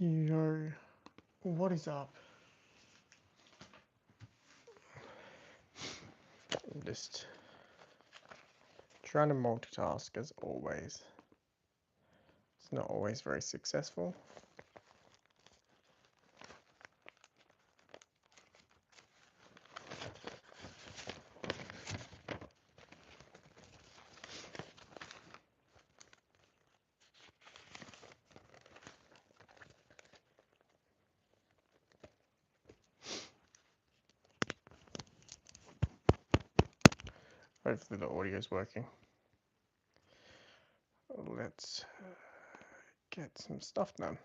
Yo, what is up? I'm just trying to multitask as always. It's not always very successful. Hopefully the audio is working. Let's get some stuff done.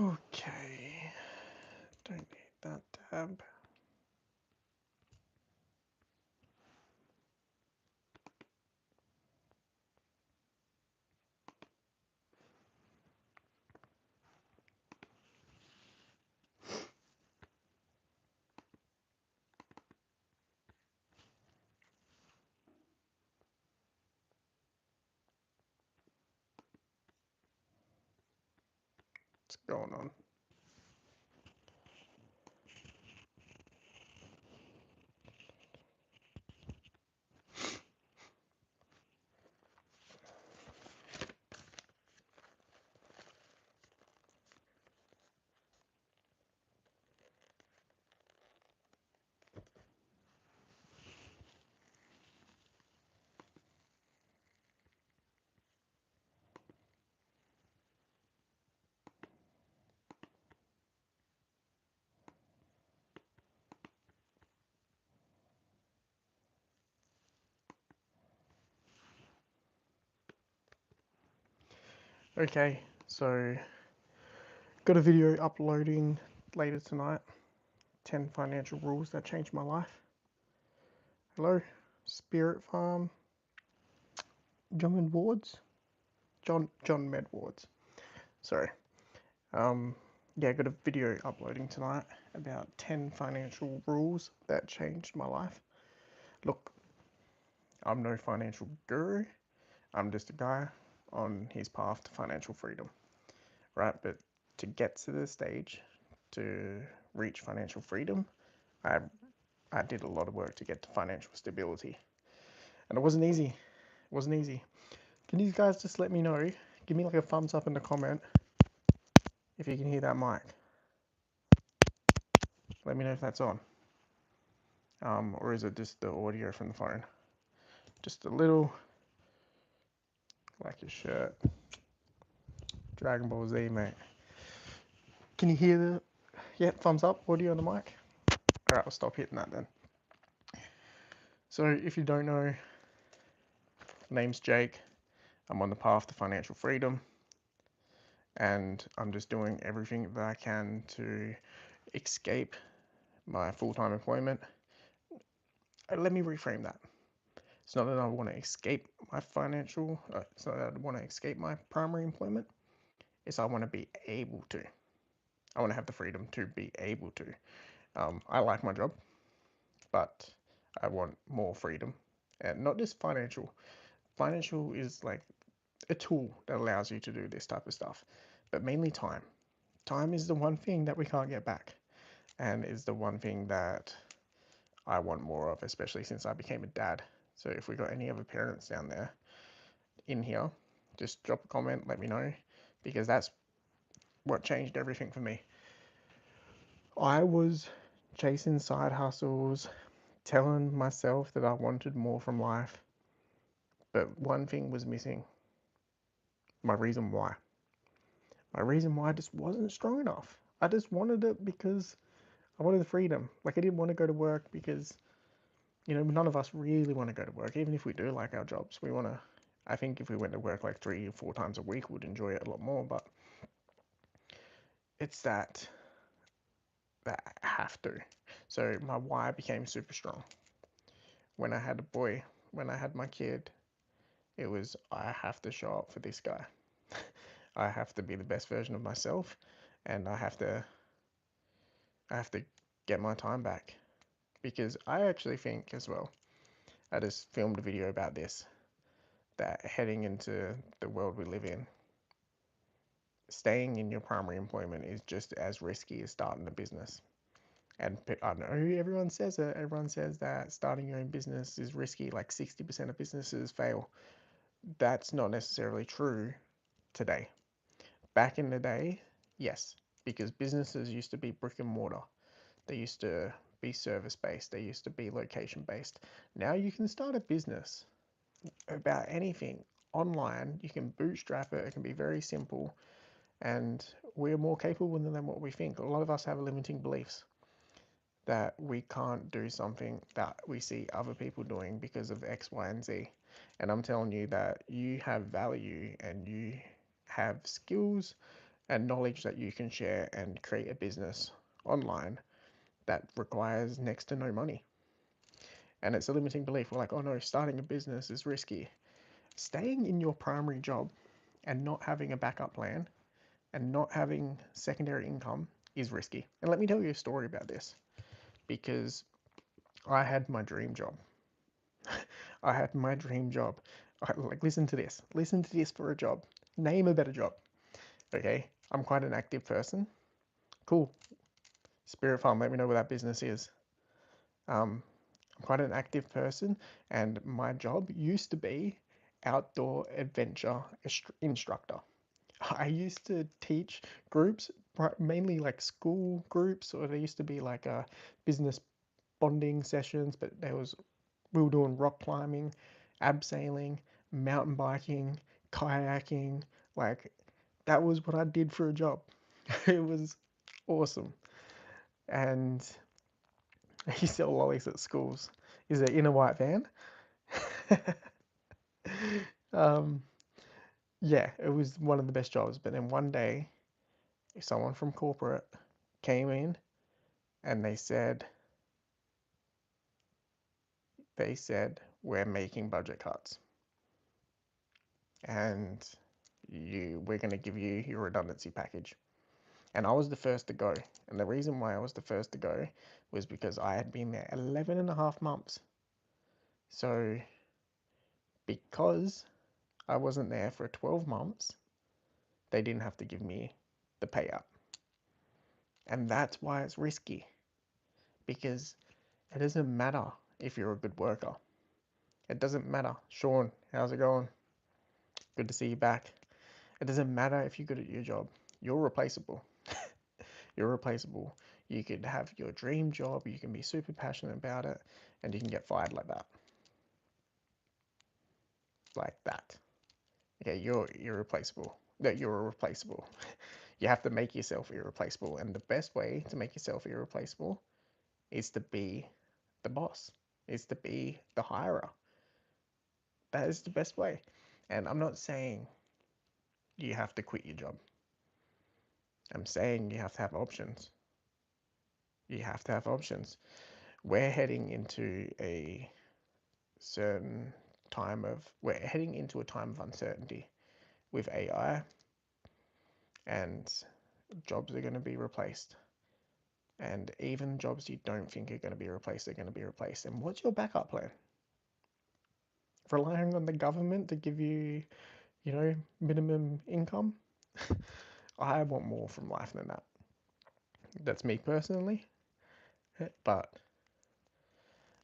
Okay, don't need that tab. What's going on? Okay, so got a video uploading later tonight. 10 financial rules that changed my life. Hello, Spirit Farm, John Wards, John Medwards. Sorry. Yeah, I got a video uploading tonight about 10 financial rules that changed my life. Look, I'm no financial guru. I'm just a guy on his path to financial freedom, right? But to get to this stage, to reach financial freedom, I did a lot of work to get to financial stability. And it wasn't easy. It wasn't easy. Can you guys just let me know? Give me like a thumbs up in the comment if you can hear that mic. Let me know if that's on. Or is it just the audio from the phone? Just a little, like your shirt. Dragon Ball Z, mate. Can you hear the, yeah, thumbs up, audio on the mic? Alright, I'll stop hitting that then. So if you don't know, name's Jake. I'm on the path to financial freedom. And I'm just doing everything that I can to escape my full-time employment. Let me reframe that. It's not that I want to escape my financial, it's not that I want to escape my primary employment. It's I want to be able to. I want to have the freedom to be able to. I like my job, but I want more freedom, and not just financial. Financial is like a tool that allows you to do this type of stuff, but mainly time. Time is the one thing that we can't get back, and is the one thing that I want more of, especially since I became a dad. So if we got any other parents down there in here, just drop a comment, let me know, because that's what changed everything for me. I was chasing side hustles, telling myself that I wanted more from life, but one thing was missing: my reason why. My reason why just wasn't strong enough. I just wanted it because I wanted the freedom. Like, I didn't want to go to work because, none of us really want to go to work. Even if we do like our jobs, we want to. I think if we went to work like 3 or 4 times a week, we'd enjoy it a lot more. But it's that I have to. So my why became super strong. When I had a boy, when I had my kid, it was I have to show up for this guy. I have to be the best version of myself, and I have to get my time back because I actually think as well. I just filmed a video about this that heading into the world we live in, staying in your primary employment is just as risky as starting a business. And I know everyone says it. Everyone says that starting your own business is risky. Like 60% of businesses fail. That's not necessarily true today. Back in the day, yes, because businesses used to be brick and mortar. They used to be service based. They used to be location based. Now you can start a business about anything online. You can bootstrap it. It can be very simple. And we're more capable than what we think. A lot of us have limiting beliefs that we can't do something that we see other people doing because of X, Y, and Z. And I'm telling you that you have value and you have skills and knowledge that you can share and create a business online that requires next to no money. And it's a limiting belief. We're like, oh no, starting a business is risky. Staying in your primary job and not having a backup plan and not having secondary income is risky. And let me tell you a story about this because I had my dream job. I had my dream job. Like, listen to this. Listen to this for a job. Name a better job. Okay, I'm quite an active person. Cool. Spirit Farm, let me know what that business is. I'm quite an active person, and my job used to be outdoor adventure instructor. I used to teach groups, mainly like school groups, or there used to be like a business bonding sessions, but we were doing rock climbing, abseiling, mountain biking, kayaking. Like, that was what I did for a job. It was awesome. And he sell lollies at schools. Is it in a white van? um, yeah, it was one of the best jobs. But then one day, someone from corporate came in and they said we're making budget cuts and we're going to give you your redundancy package. And I was the first to go. And the reason why I was the first to go was because I had been there 11 and a half months. So because I wasn't there for 12 months, they didn't have to give me the payout. And that's why it's risky, because it doesn't matter if you're a good worker. It doesn't matter. Sean, how's it going? Good to see you back. It doesn't matter if you're good at your job. You're replaceable. You're replaceable. You could have your dream job, you can be super passionate about it, and you can get fired like that. Like that. Okay, you're irreplaceable. No, you're irreplaceable. You have to make yourself irreplaceable, and the best way to make yourself irreplaceable is to be the boss, is to be the hirer. That is the best way. And I'm not saying you have to quit your job. I'm saying you have to have options. You have to have options. We're heading into a certain we're heading into a time of uncertainty with AI, and jobs are going to be replaced. And even jobs you don't think are going to be replaced are going to be replaced. And what's your backup plan? Relying on the government to give you, minimum income? I want more from life than that. That's me personally, but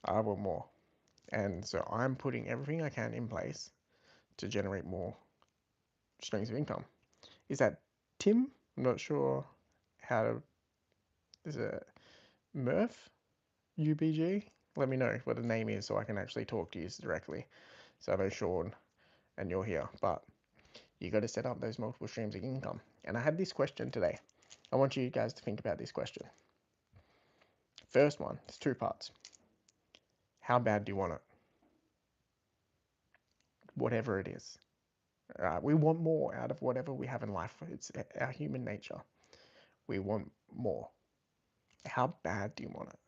I want more. And so I'm putting everything I can in place to generate more streams of income. Is that Tim? I'm not sure how to. Is it Murph? UBG? Let me know what the name is so I can actually talk to you directly. So I know Sean and you're here, but you got to set up those multiple streams of income. And I had this question today. I want you guys to think about this question. First one, it's 2 parts. How bad do you want it? Whatever it is. We want more out of whatever we have in life. It's our human nature. We want more. How bad do you want it?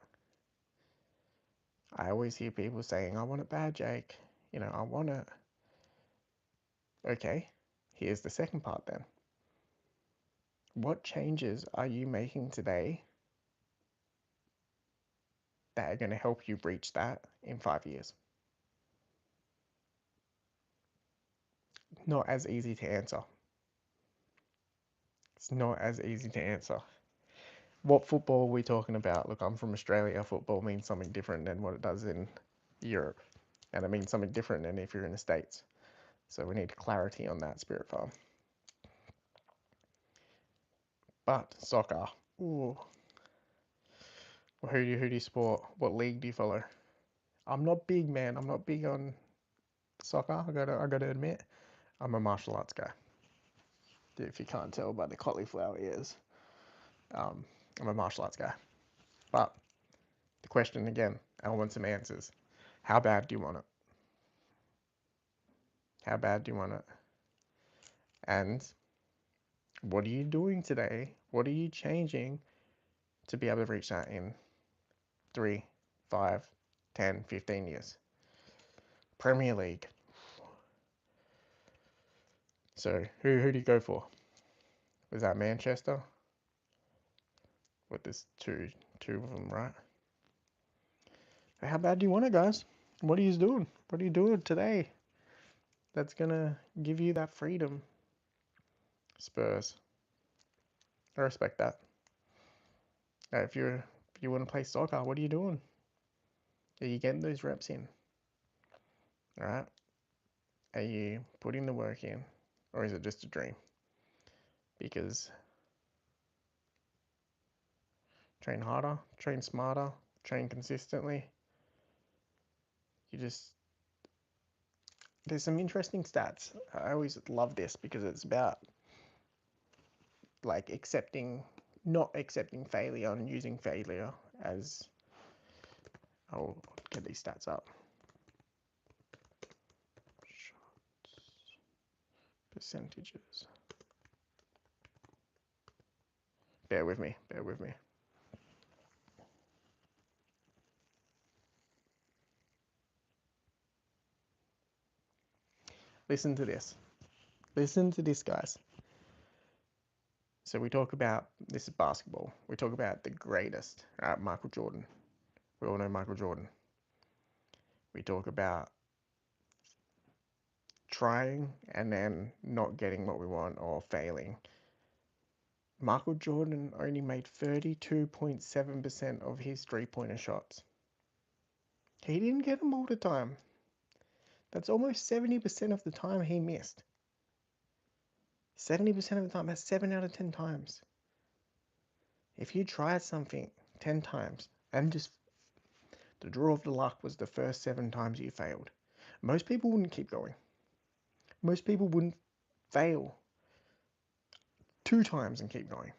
I always hear people saying, I want it bad, Jake. I want it. Okay, here's the second part then. What changes are you making today that are going to help you reach that in 5 years? Not as easy to answer. It's not as easy to answer. What football are we talking about? Look, I'm from Australia. Football means something different than what it does in Europe. And it means something different than if you're in the States. So we need clarity on that, Spirit Farm. But soccer. Ooh. Well, who do you support? What league do you follow? I'm not big, man. I'm not big on soccer. I gotta admit, I'm a martial arts guy. If you can't tell by the cauliflower ears, I'm a martial arts guy. But the question again, I want some answers. How bad do you want it? How bad do you want it? And what are you doing today? What are you changing to be able to reach that in 3, 5, 10, 15 years? Premier League. So who do you go for? Was that Manchester? With this two of them, right? How bad do you want it, guys? What are you doing? What are you doing today that's gonna give you that freedom? Spurs. I respect that. If you want to play soccer, what are you doing? Are you getting those reps in? All right. Are you putting the work in, or is it just a dream? Because train harder, train smarter, train consistently. There's some interesting stats. I always love this because it's about like not accepting failure and using failure as, I'll get these stats up. Shots, percentages. Bear with me. Listen to this, guys. So we talk about, this is basketball. We talk about the greatest, Michael Jordan. We all know Michael Jordan. We talk about trying and then not getting what we want or failing. Michael Jordan only made 32.7% of his three-pointer shots. He didn't get them all the time. That's almost 70% of the time he missed. 70% of the time, that's 7 out of 10 times. If you tried something 10 times and just the draw of the luck was the first 7 times you failed, most people wouldn't keep going. Most people wouldn't fail 2 times and keep going.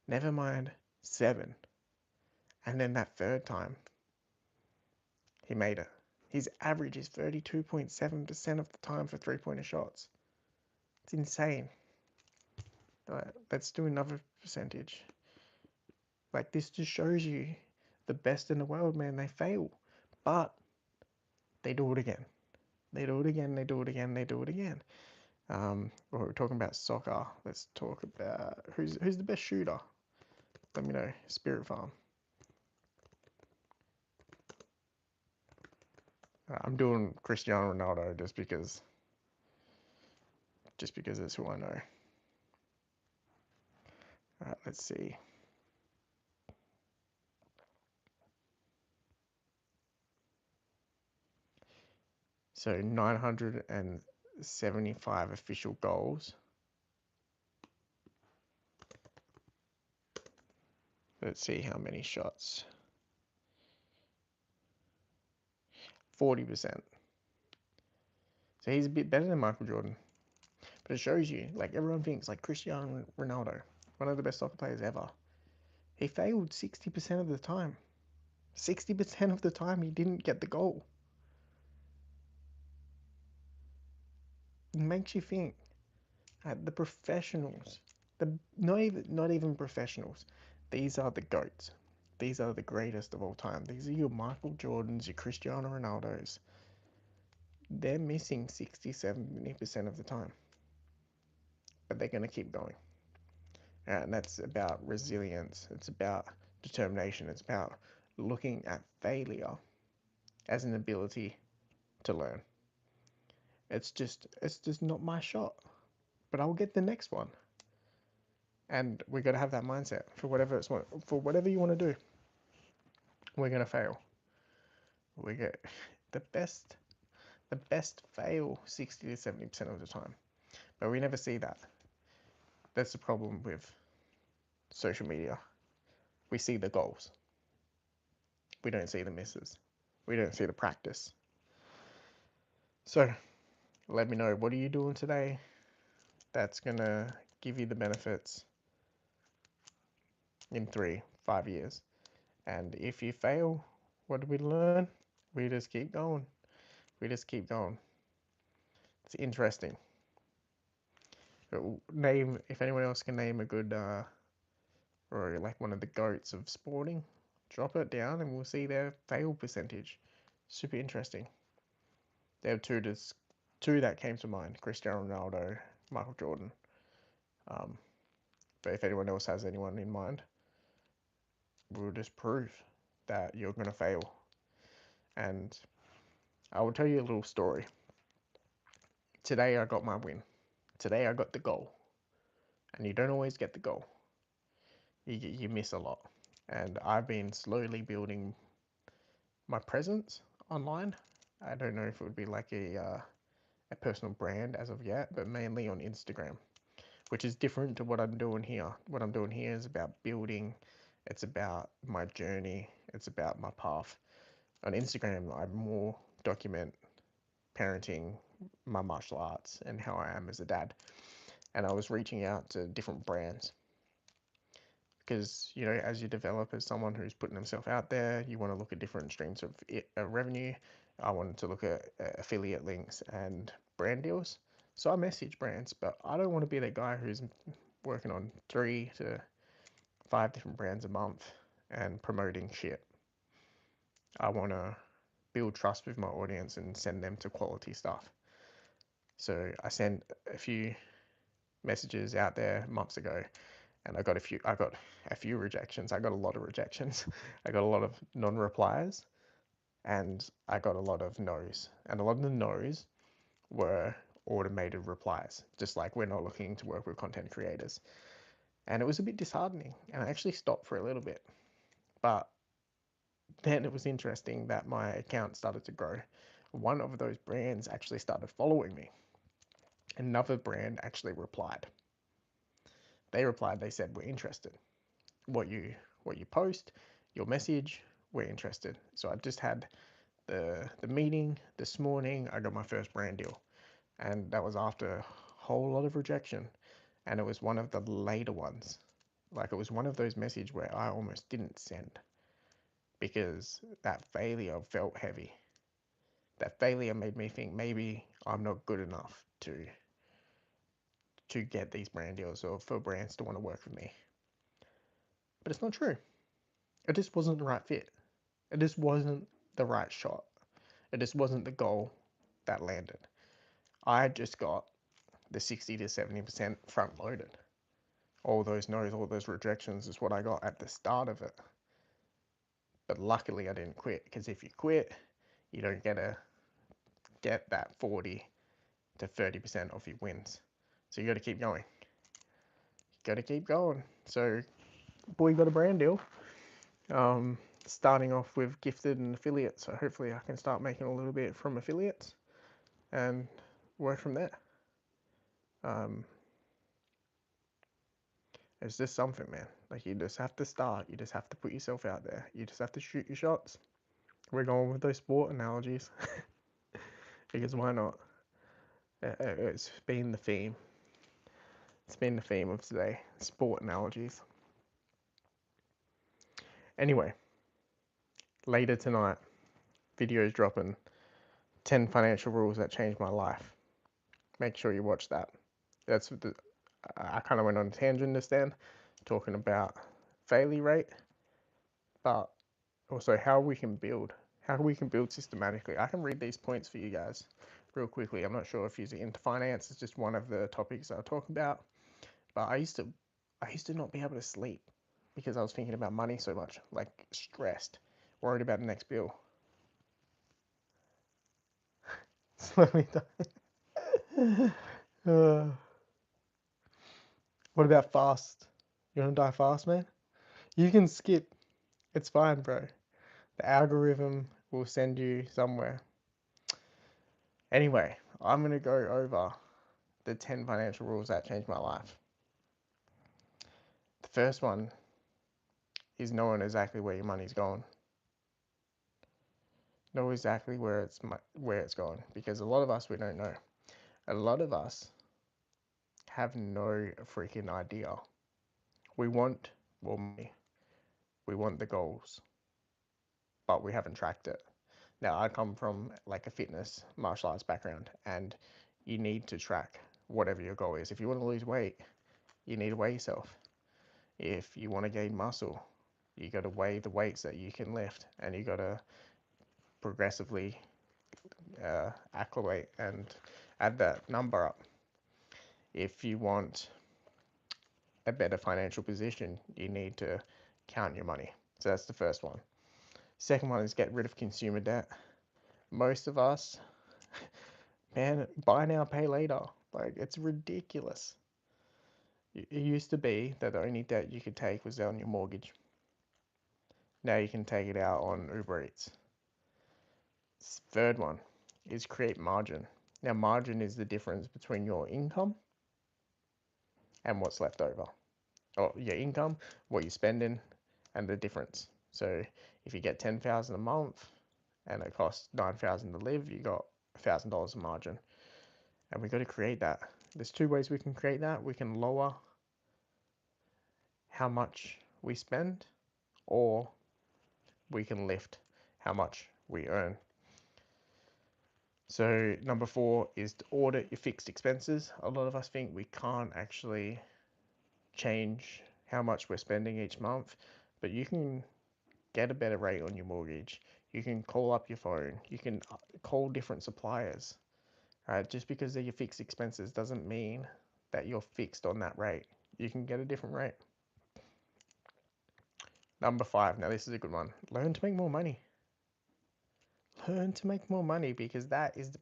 Never mind 7. And then that third time, he made it. His average is 32.7% of the time for three-pointer shots. It's insane. Let's do another percentage. Like, this just shows you the best in the world, man. They fail, but they do it again. They do it again. We're talking about soccer. Let's talk about who's the best shooter. Let me know. Spirit Farm. I'm doing Cristiano Ronaldo just because it's who I know. Let's see. So 975 official goals. Let's see how many shots. 40%. So he's a bit better than Michael Jordan. But it shows you, like, everyone thinks, like, Cristiano Ronaldo, one of the best soccer players ever. He failed 60% of the time. 60% of the time he didn't get the goal. It makes you think. The professionals, not even professionals, these are the GOATs. These are the greatest of all time. These are your Michael Jordans, your Cristiano Ronaldos. They're missing 60, 70% of the time, but they're going to keep going. And that's about resilience. It's about determination. It's about looking at failure as an ability to learn. It's just not my shot, but I'll get the next one. And we got to have that mindset for whatever you want to do. We're gonna fail. We get the best. The best fail 60 to 70% of the time, but we never see that. That's the problem with social media. We see the goals. We don't see the misses. We don't see the practice. So let me know, what are you doing today that's gonna give you the benefits in 3-5 years? And if you fail, what do we learn? We just keep going. We just keep going. It's interesting. Name, if anyone else can name a good or like one of the GOATs of sporting, drop it down and we'll see their fail percentage. Super interesting. There are two that came to mind: Cristiano Ronaldo, Michael Jordan. But if anyone else has anyone in mind, we'll just prove that you're going to fail. And I will tell you a little story. Today I got my win. Today I got the goal. And you don't always get the goal. You miss a lot. And I've been slowly building my presence online. I don't know if it would be like a personal brand as of yet, but mainly on Instagram, which is different to what I'm doing here. What I'm doing here is about building. It's about my journey. It's about my path. On Instagram, I more document parenting, my martial arts, and how I am as a dad. And I was reaching out to different brands because, you know, as you develop as someone who's putting himself out there, you want to look at different streams of revenue. I wanted to look at affiliate links and brand deals. So I message brands, but I don't want to be that guy who's working on 3 to 5 different brands a month and promoting shit. I want to build trust with my audience and send them to quality stuff. So I sent a few messages out there months ago, and I got a few rejections. I got a lot of rejections. I got a lot of non-replies, and I got a lot of no's. And a lot of the no's were automated replies, just like, we're not looking to work with content creators. And it was a bit disheartening, and I actually stopped for a little bit. But then it was interesting that my account started to grow. One of those brands actually started following me. Another brand actually replied. They said, we're interested. What you post, your message, we're interested. So I just had the meeting this morning. I got my first brand deal, and that was after a whole lot of rejection, and it was one of the later ones. Like, it was one of those messages where I almost didn't send because that failure felt heavy. That failure made me think maybe I'm not good enough to get these brand deals or for brands to want to work with me. But it's not true. It just wasn't the right fit. It just wasn't the right shot. It just wasn't the goal that landed. I just got the 60 to 70% front loaded. All those no's, all those rejections is what I got at the start of it. But luckily I didn't quit, because if you quit, you don't get that 40 to 30% of your wins. So you got to keep going. So, boy, got a brand deal. Starting off with gifted and affiliates. So hopefully I can start making a little bit from affiliates and work from there. It's just something, man. Like, you just have to start. You just have to put yourself out there. You just have to shoot your shots. We're going with those sport analogies because why not? It's been the theme. It's been the theme of today. Sport analogies. Anyway, later tonight, videos dropping 10 financial rules that changed my life. Make sure you watch that. I kind of went on a tangent just then, talking about failure rate, but also how we can build systematically. I can read these points for you guys real quickly. I'm not sure if you're into finance. It's just one of the topics I'll talk about. But I used to not be able to sleep because I was thinking about money so much, like stressed, worried about the next bill. Let me die. What about fast? You want to die fast, man? You can skip. It's fine, bro. The algorithm will send you somewhere. Anyway, I'm going to go over the 10 financial rules that changed my life. The first one is knowing exactly where your money's going. Know exactly where it's going, because a lot of us, we don't know. A lot of us have no freaking idea. We want more money. We want the goals, but we haven't tracked it. Now, I come from like a fitness martial arts background, and you need to track whatever your goal is. If you want to lose weight, you need to weigh yourself. If you want to gain muscle, you got to weigh the weights that you can lift, and you got to progressively acclimate and add that number up. If you want a better financial position, you need to count your money. So that's the first one. Second one is get rid of consumer debt. Most of us, man, buy now, pay later. Like, it's ridiculous. It used to be that the only debt you could take was on your mortgage. Now you can take it out on Uber Eats. Third one is create margin. Now, margin is the difference between your income and what's left over. Or your income, what you're spending, and the difference. So if you get 10,000 a month and it costs 9,000 to live, you got $1,000 of margin. And we got to create that. There's two ways we can create that. We can lower how much we spend, or we can lift how much we earn. So number 4 is to audit your fixed expenses. A lot of us think we can't actually change how much we're spending each month, but you can get a better rate on your mortgage. You can call up your phone. You can call different suppliers. Just because they're your fixed expenses doesn't mean that you're fixed on that rate. You can get a different rate. Number 5. Now this is a good one. Learn to make more money. Learn to make more money, because that is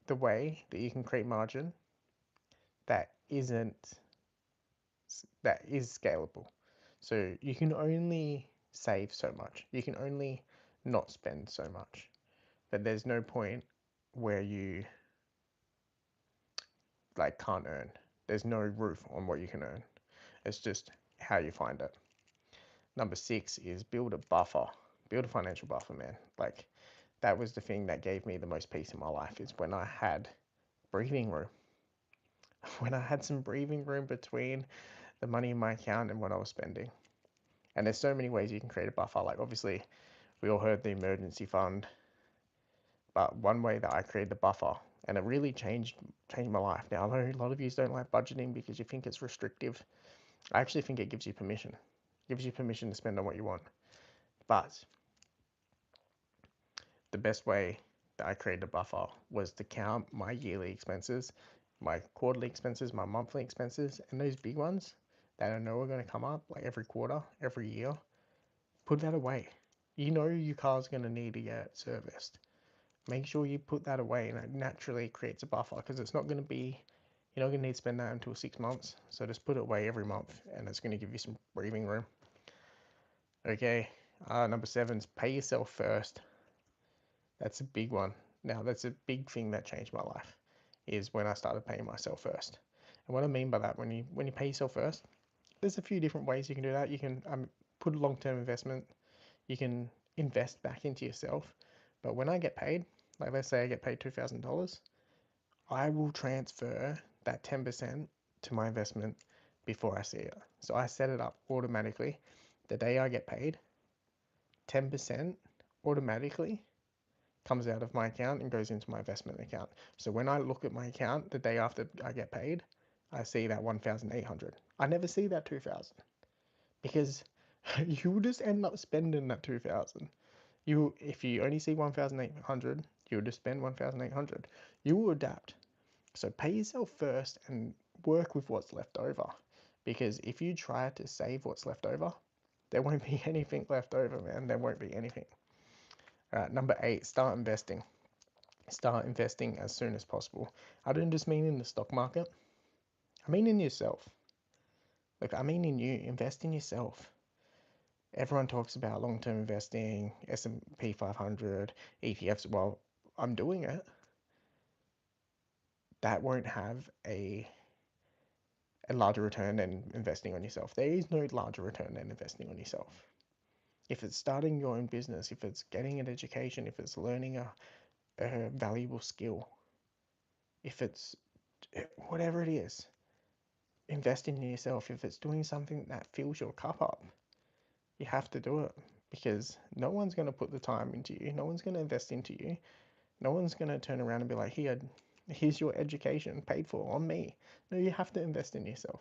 the way that you can create margin that is scalable. So you can only save so much. You can only not spend so much. But there's no point where you like can't earn. There's no roof on what you can earn. It's just how you find it. Number 6 is build a buffer. Build a financial buffer, man. Like, that was the thing that gave me the most peace in my life, is when I had breathing room. When I had some breathing room between the money in my account and what I was spending. And there's so many ways you can create a buffer. Like, obviously, we all heard the emergency fund, but one way that I created the buffer, and it really changed my life. Now, I know a lot of you don't like budgeting because you think it's restrictive. I actually think it gives you permission. It gives you permission to spend on what you want. But the best way that I created a buffer was to count my yearly expenses, my quarterly expenses, my monthly expenses, and those big ones that I know are going to come up like every quarter, every year. Put that away. You know your car's going to need to get serviced. Make sure you put that away, and it naturally creates a buffer, because it's not going to be, you're not going to need to spend that until 6 months. So just put it away every month, and it's going to give you some breathing room. Okay, number 7 is pay yourself first. That's a big one. Now, that's a big thing that changed my life, is when I started paying myself first. And what I mean by that, when you pay yourself first, there's a few different ways you can do that. You can put a long-term investment. You can invest back into yourself. But when I get paid, like let's say I get paid $2,000, I will transfer that 10% to my investment before I see it. So I set it up automatically. The day I get paid, 10% automatically comes out of my account and goes into my investment account. So when I look at my account the day after I get paid, I see that 1,800. I never see that 2,000 because you will just end up spending that 2,000. If you only see 1,800, you'll just spend 1,800. You will adapt. So pay yourself first and work with what's left over. Because if you try to save what's left over, there won't be anything left over, man. There won't be anything. All right, number 8, start investing. Start investing as soon as possible. I don't just mean in the stock market. I mean in yourself. Like, I mean in you. Invest in yourself. Everyone talks about long-term investing, S&P 500, ETFs. Well, I'm doing it. That won't have a larger return than investing on yourself. There is no larger return than investing on yourself. If it's starting your own business, if it's getting an education, if it's learning a valuable skill, if it's whatever it is, invest in yourself. If it's doing something that fills your cup up, you have to do it because no one's going to put the time into you. No one's going to invest into you. No one's going to turn around and be like, here's your education paid for on me. No, you have to invest in yourself.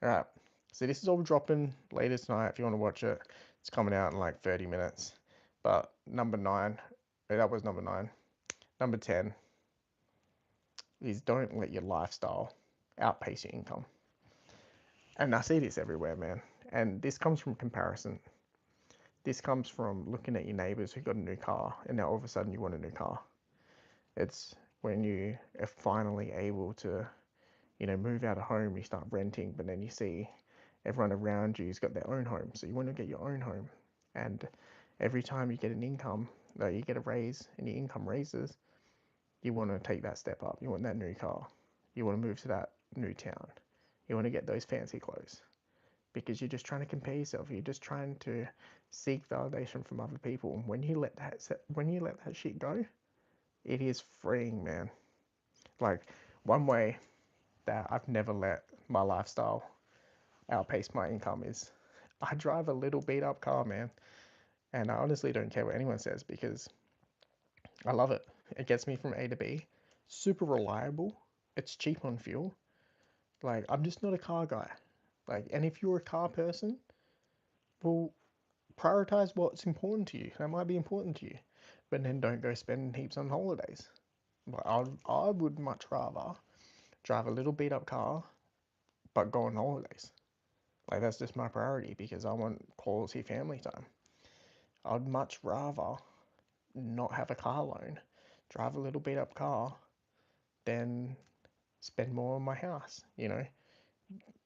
All right. So this is all dropping later tonight. If you want to watch it, it's coming out in like 30 minutes. But number 9, that was number 9. Number 10 is don't let your lifestyle outpace your income. And I see this everywhere, man. And this comes from comparison. This comes from looking at your neighbors who got a new car and now all of a sudden you want a new car. It's when you are finally able to, move out of home, you start renting, but then you see everyone around you's got their own home. So you want to get your own home. And every time you get an income, you get a raise and your income raises, you want to take that step up. You want that new car. You want to move to that new town. You want to get those fancy clothes because you're just trying to compare yourself. You're just trying to seek validation from other people. And when you let that shit go, it is freeing, man. Like, one way that I've never let my lifestyle outpace my income is I drive a little beat up car, man. And I honestly don't care what anyone says because I love it. It gets me from A to B. Super reliable. It's cheap on fuel. Like, I'm just not a car guy. Like, and if you're a car person, well, prioritize what's important to you. That might be important to you. But then don't go spending heaps on holidays. But I would much rather drive a little beat up car, but go on holidays. Like, that's just my priority because I want quality family time. I'd much rather not have a car loan, drive a little beat up car, than spend more on my house,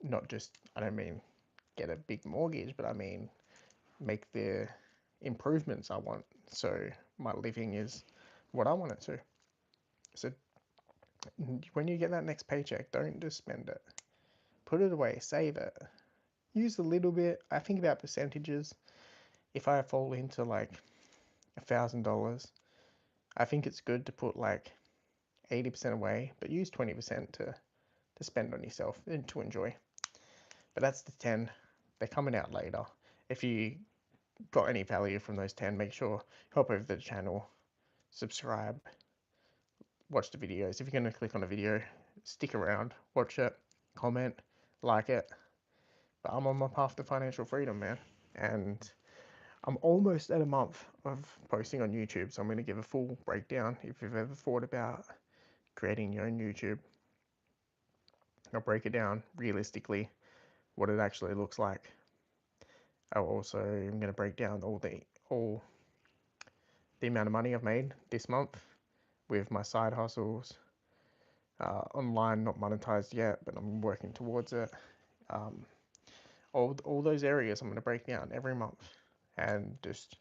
Not just, I don't mean get a big mortgage, but I mean make the improvements I want so my living is what I want it to. So when you get that next paycheck, don't just spend it. Put it away, save it. Use a little bit. I think about percentages. If I fall into like $1,000, I think it's good to put like 80% away, but use 20% to spend on yourself and to enjoy. But that's the 10. They're coming out later. If you got any value from those 10, make sure hop over to the channel, subscribe, watch the videos. If you're going to click on a video, stick around, watch it, comment, like it. But I'm on my path to financial freedom, man. And I'm almost at a month of posting on YouTube, so I'm going to give a full breakdown. If you've ever thought about creating your own YouTube, I'll break it down realistically, what it actually looks like. I also am going to break down all the amount of money I've made this month with my side hustles, online, not monetized yet, but I'm working towards it. All those areas I'm going to break down every month and just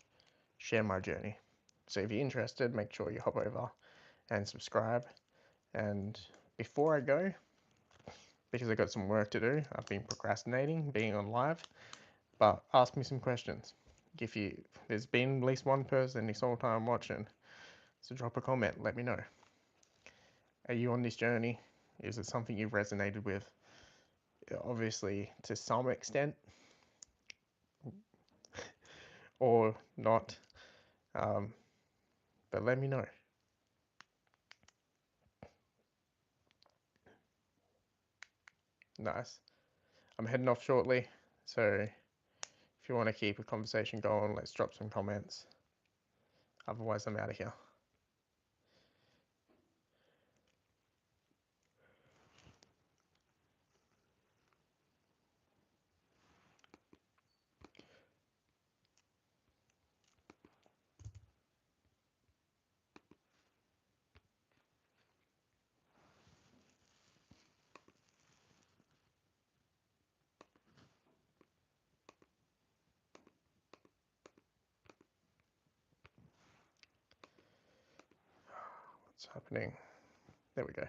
share my journey. So if you're interested, make sure you hop over and subscribe. And before I go, because I got some work to do, I've been procrastinating being on live, but ask me some questions. There's been at least one person this whole time watching, so drop a comment, let me know. Are you on this journey? Is it something you've resonated with? obviously to some extent, or not. But let me know. Nice. I'm heading off shortly, so if you want to keep a conversation going, let's drop some comments. Otherwise, I'm out of here. What's happening? There we go.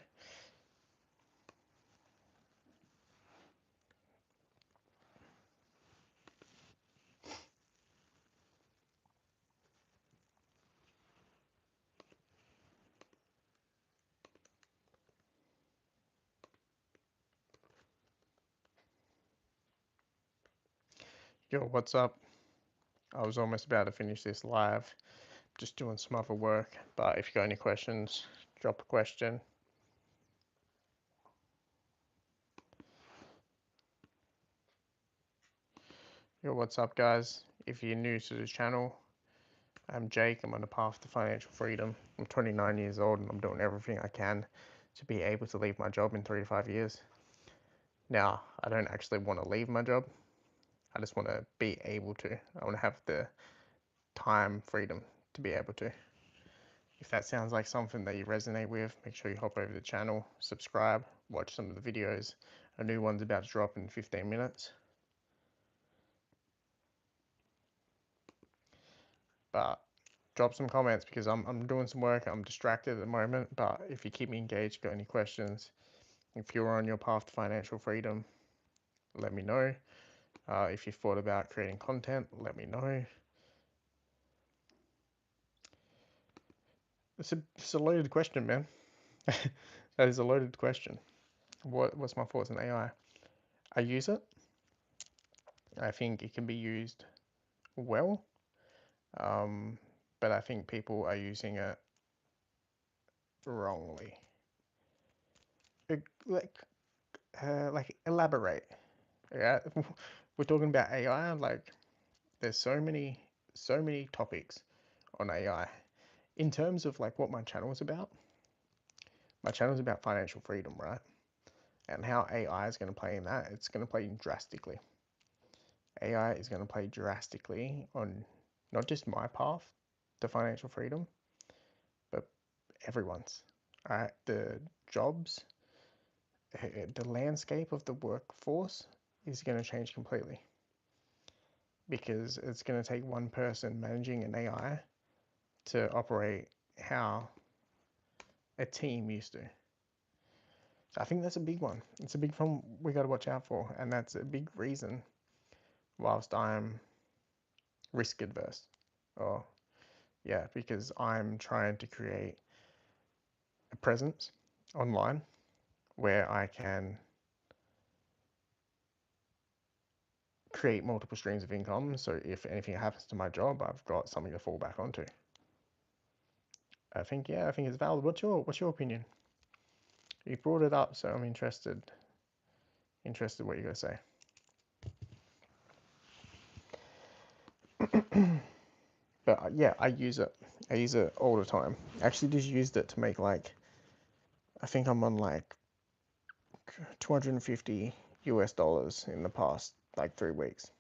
Yo, what's up? I was almost about to finish this live, just doing some other work. But if you got any questions, drop a question. Yo, what's up, guys? If you're new to the channel, I'm Jake. I'm on the path to financial freedom. I'm 29 years old and I'm doing everything I can to be able to leave my job in 3 to 5 years. Now, I don't actually want to leave my job. I just want to be able to. I want to have the time freedom to be able to. If that sounds like something that you resonate with, make sure you hop over the channel, subscribe, watch some of the videos. A new one's about to drop in 15 minutes. But drop some comments because I'm doing some work. I'm distracted at the moment, but if you keep me engaged, got any questions, if you're on your path to financial freedom, let me know. If you've thought about creating content, let me know. It's a loaded question, man. That is a loaded question. What's my thoughts on AI? I use it. I think it can be used well, but I think people are using it wrongly. Like elaborate. Yeah, we're talking about AI. Like, there's so many topics on AI. In terms of like what my channel is about, my channel is about financial freedom, right? And how AI is going to play in that. It's going to play drastically. AI is going to play drastically on not just my path to financial freedom, but everyone's. All right, the jobs, the landscape of the workforce is going to change completely because it's going to take one person managing an AI to operate how a team used to. So I think that's a big one. It's a big problem we got to watch out for, and that's a big reason whilst I'm risk adverse. Or yeah, because I'm trying to create a presence online where I can create multiple streams of income. So if anything happens to my job, I've got something to fall back onto. I think it's valid. What's your opinion? You brought it up, so I'm interested what you're gonna say. But yeah, I use it. I use it all the time. Actually, just used it to make like, I think I'm on like 250 US dollars in the past like 3 weeks,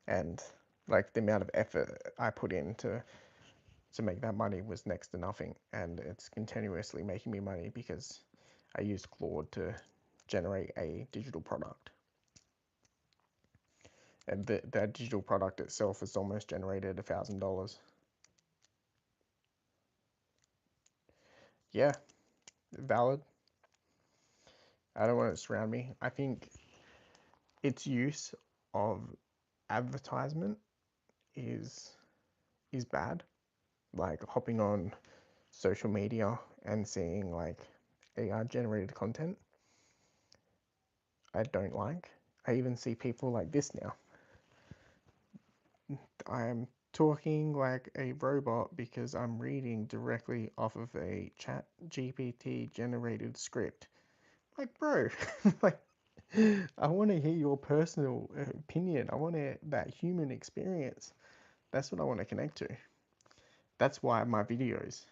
and like the amount of effort I put in to make that money was next to nothing, and it's continuously making me money because I used Claude to generate a digital product, and that digital product itself has almost generated $1,000. Yeah, valid. I don't want it to surround me. I think its use of advertisement is bad. Like hopping on social media and seeing like AI generated content. I don't like. I even see people like this now. I'm talking like a robot because I'm reading directly off of a chat GPT generated script. Like, bro, like, I want to hear your personal opinion. I want that human experience. That's what I want to connect to. That's why my videos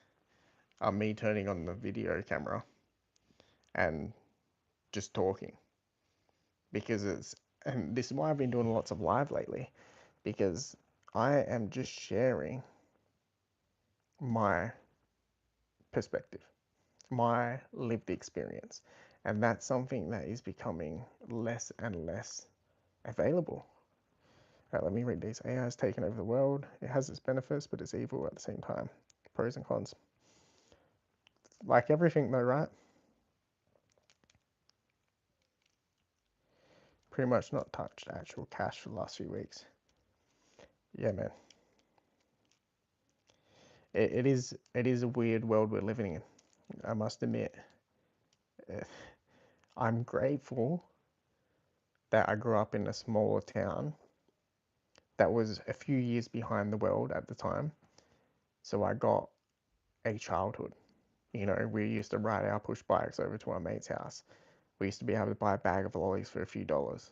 are me turning on the video camera and just talking. And this is why I've been doing lots of live lately, because I am just sharing my perspective, my lived experience. And that's something that is becoming less and less available. All right, let me read these. AI has taken over the world. It has its benefits, but it's evil at the same time. Pros and cons. Like everything though, right? Pretty much not touched actual cash for the last few weeks. Yeah, man. It is a weird world we're living in. I must admit. I'm grateful that I grew up in a smaller town that was a few years behind the world at the time. So I got a childhood. We used to ride our push bikes over to our mate's house. We used to be able to buy a bag of lollies for a few dollars.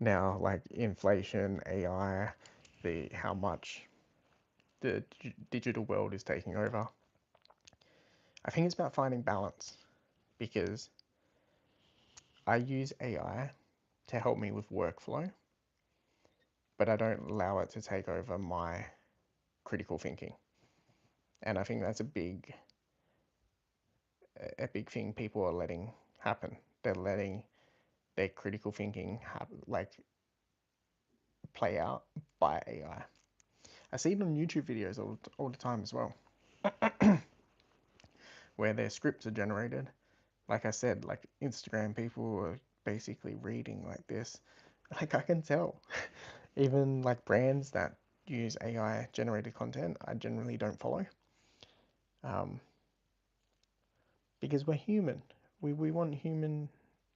Now, like inflation, AI, how much the digital world is taking over. I think it's about finding balance because I use AI to help me with workflow, but I don't allow it to take over my critical thinking. And I think that's a big thing people are letting happen. They're letting their critical thinking play out by AI. I see it on YouTube videos all the time as well, where their scripts are generated. Like I said, like Instagram people are basically reading like this. Like I can tell. Even like brands that use AI generated content, I generally don't follow. Um, because we're human. We want human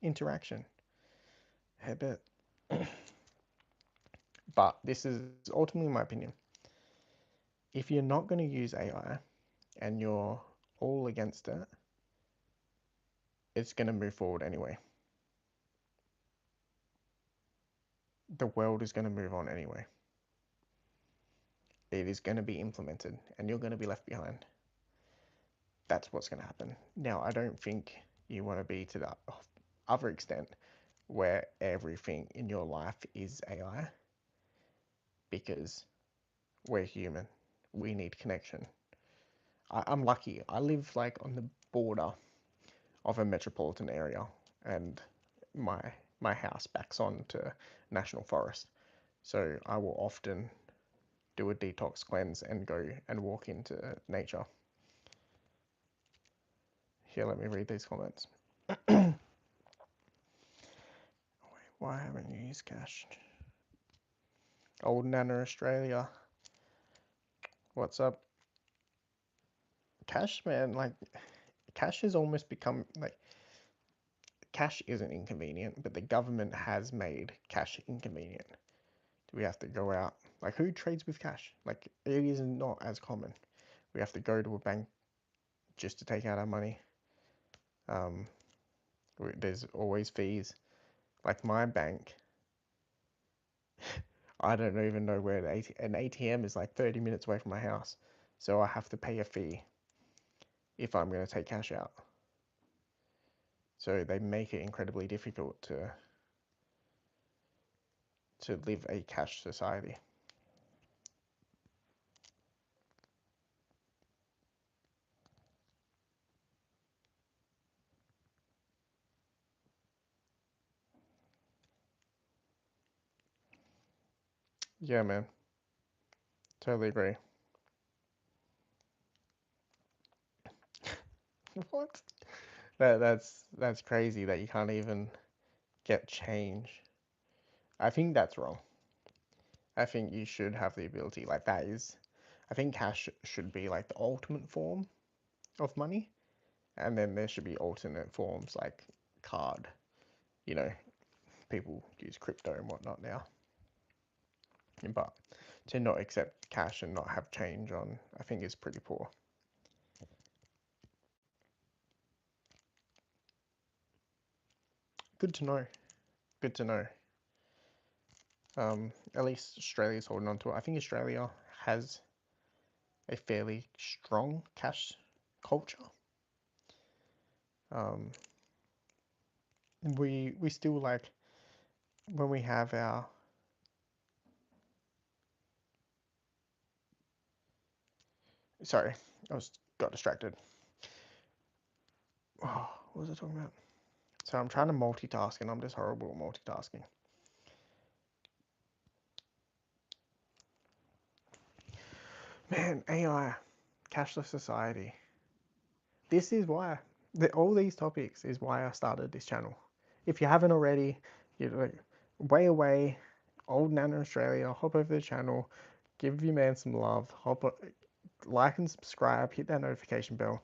interaction. But but this is ultimately my opinion. If you're not going to use AI and you're all against it, it's going to move forward anyway. The world is going to move on anyway. It is going to be implemented and you're going to be left behind. That's what's going to happen. Now, I don't think you want to be to the other extent where everything in your life is AI, because we're human. We need connection. I'm lucky. I live like on the border of a metropolitan area, and my my house backs onto national forest. So I will often do a detox cleanse and go and walk into nature. Here, let me read these comments. Why haven't you used Cash? Old Nana Australia. What's up? Cash, man, like Cash has almost become like Cash isn't inconvenient, but the government has made Cash inconvenient. Do we have to go out? Like, who trades with cash? Like, it is not as common. We have to go to a bank just to take out our money. Um, there's always fees. Like my bank, I don't even know where an ATM is like 30 minutes away from my house. So I have to pay a fee if I'm going to take cash out. So they make it incredibly difficult to live a cash society. Yeah, man. Totally agree. What? That's crazy that you can't even get change. I think that's wrong. I think you should have the ability, like that is, I think cash should be like the ultimate form of money, and then there should be alternate forms like card you know, people use crypto and whatnot now. But to not accept cash and not have change on, I think is pretty poor. Good to know. Good to know. At least Australia's holding on to it. I think Australia has a fairly strong cash culture. We still like when we have our sorry, got distracted. Oh, what was I talking about? So I'm trying to multitask and I'm just horrible at multitasking. Man, AI, cashless society. This is why all these topics is why I started this channel. If you haven't already, you're like way away, old Nana Australia, hop over the channel, give your man some love, like and subscribe, hit that notification bell.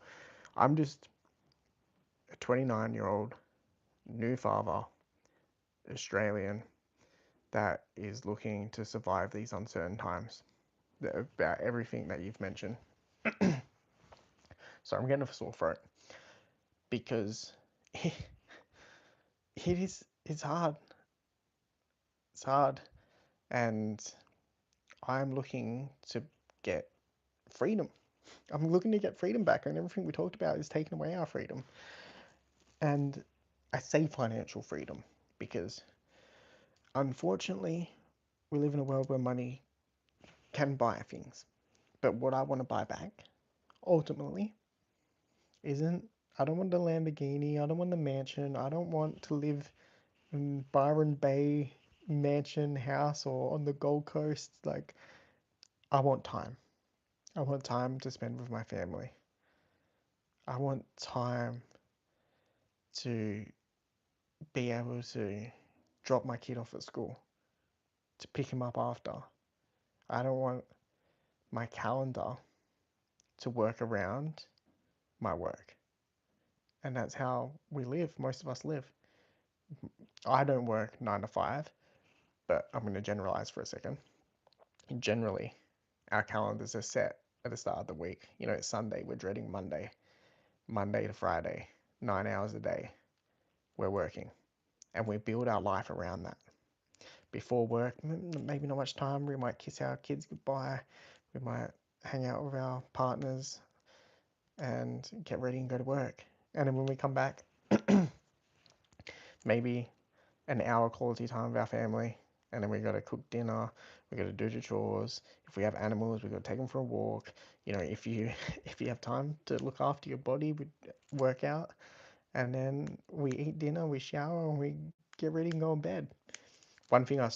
I'm just a 29-year-old new father, Australian, that is looking to survive these uncertain times. About everything that you've mentioned. So I'm getting a sore throat because it's hard. It's hard, and I'm looking to get freedom. I'm looking to get freedom back, and everything we talked about is taking away our freedom. And I say financial freedom because unfortunately we live in a world where money can buy things. But what I want to buy back ultimately isn't, I don't want the Lamborghini, I don't want the mansion, I don't want to live in Byron Bay mansion house or on the Gold Coast. Like, I want time. I want time to spend with my family. I want time to be able to drop my kid off at school, to pick him up after. I don't want my calendar to work around my work. And that's how we live. Most of us live. I don't work 9 to 5, but I'm going to generalize for a second. Generally, our calendars are set at the start of the week. You know, it's Sunday, we're dreading Monday. Monday to Friday, 9 hours a day, we're working. And we build our life around that. Before work, maybe not much time. We might kiss our kids goodbye. We might hang out with our partners and get ready and go to work. And then when we come back, maybe an hour quality time with our family. And then we got to cook dinner. We got to do the chores. If we have animals, we got to take them for a walk. You know, if you have time to look after your body, we work out. And then we eat dinner, we shower, and we get ready and go in bed. One thing I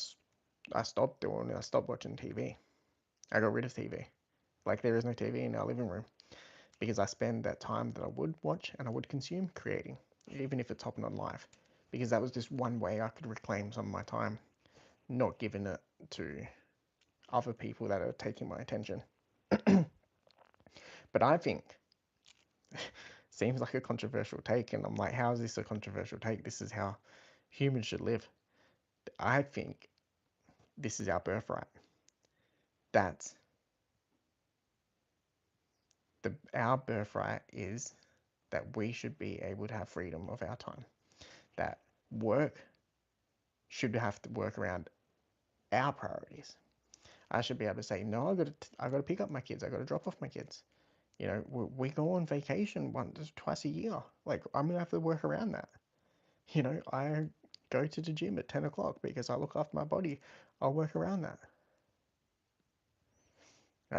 stopped doing, I stopped watching TV. I got rid of TV. Like, there is no TV in our living room because I spend that time that I would watch and I would consume creating, even if it's hopping on live, because that was just one way I could reclaim some of my time, not giving it to other people that are taking my attention. But I think, seems like a controversial take, and I'm like, how is this a controversial take? This is how humans should live. I think this is our birthright. That's our birthright is that we should be able to have freedom of our time. That work should have to work around our priorities. I should be able to say, no, I got to pick up my kids. I got to drop off my kids. You know, we go on vacation once, twice a year. Like, I'm gonna have to work around that. You know, I go to the gym at 10 o'clock because I look after my body. I'll work around that.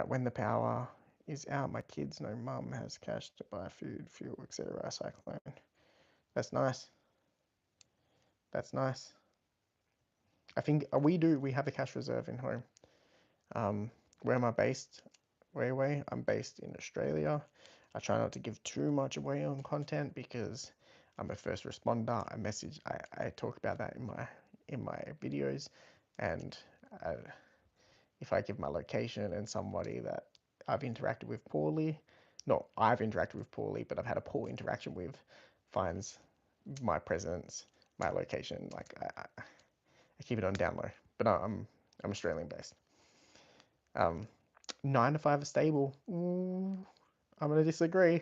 When the power is out, my kids know mum has cash to buy food, fuel, etc. Cyclone. That's nice. That's nice. I think we have a cash reserve in home. Where am I based? Way. I'm based in Australia. I try not to give too much away on content because I'm a first responder. I talk about that in my videos, and if I give my location and somebody that I've interacted with poorly, not I've interacted with poorly, but I've had a poor interaction with, finds my presence my location. Like I keep it on down low, but I'm Australian based. 9 to 5 is stable. Ooh, I'm gonna disagree.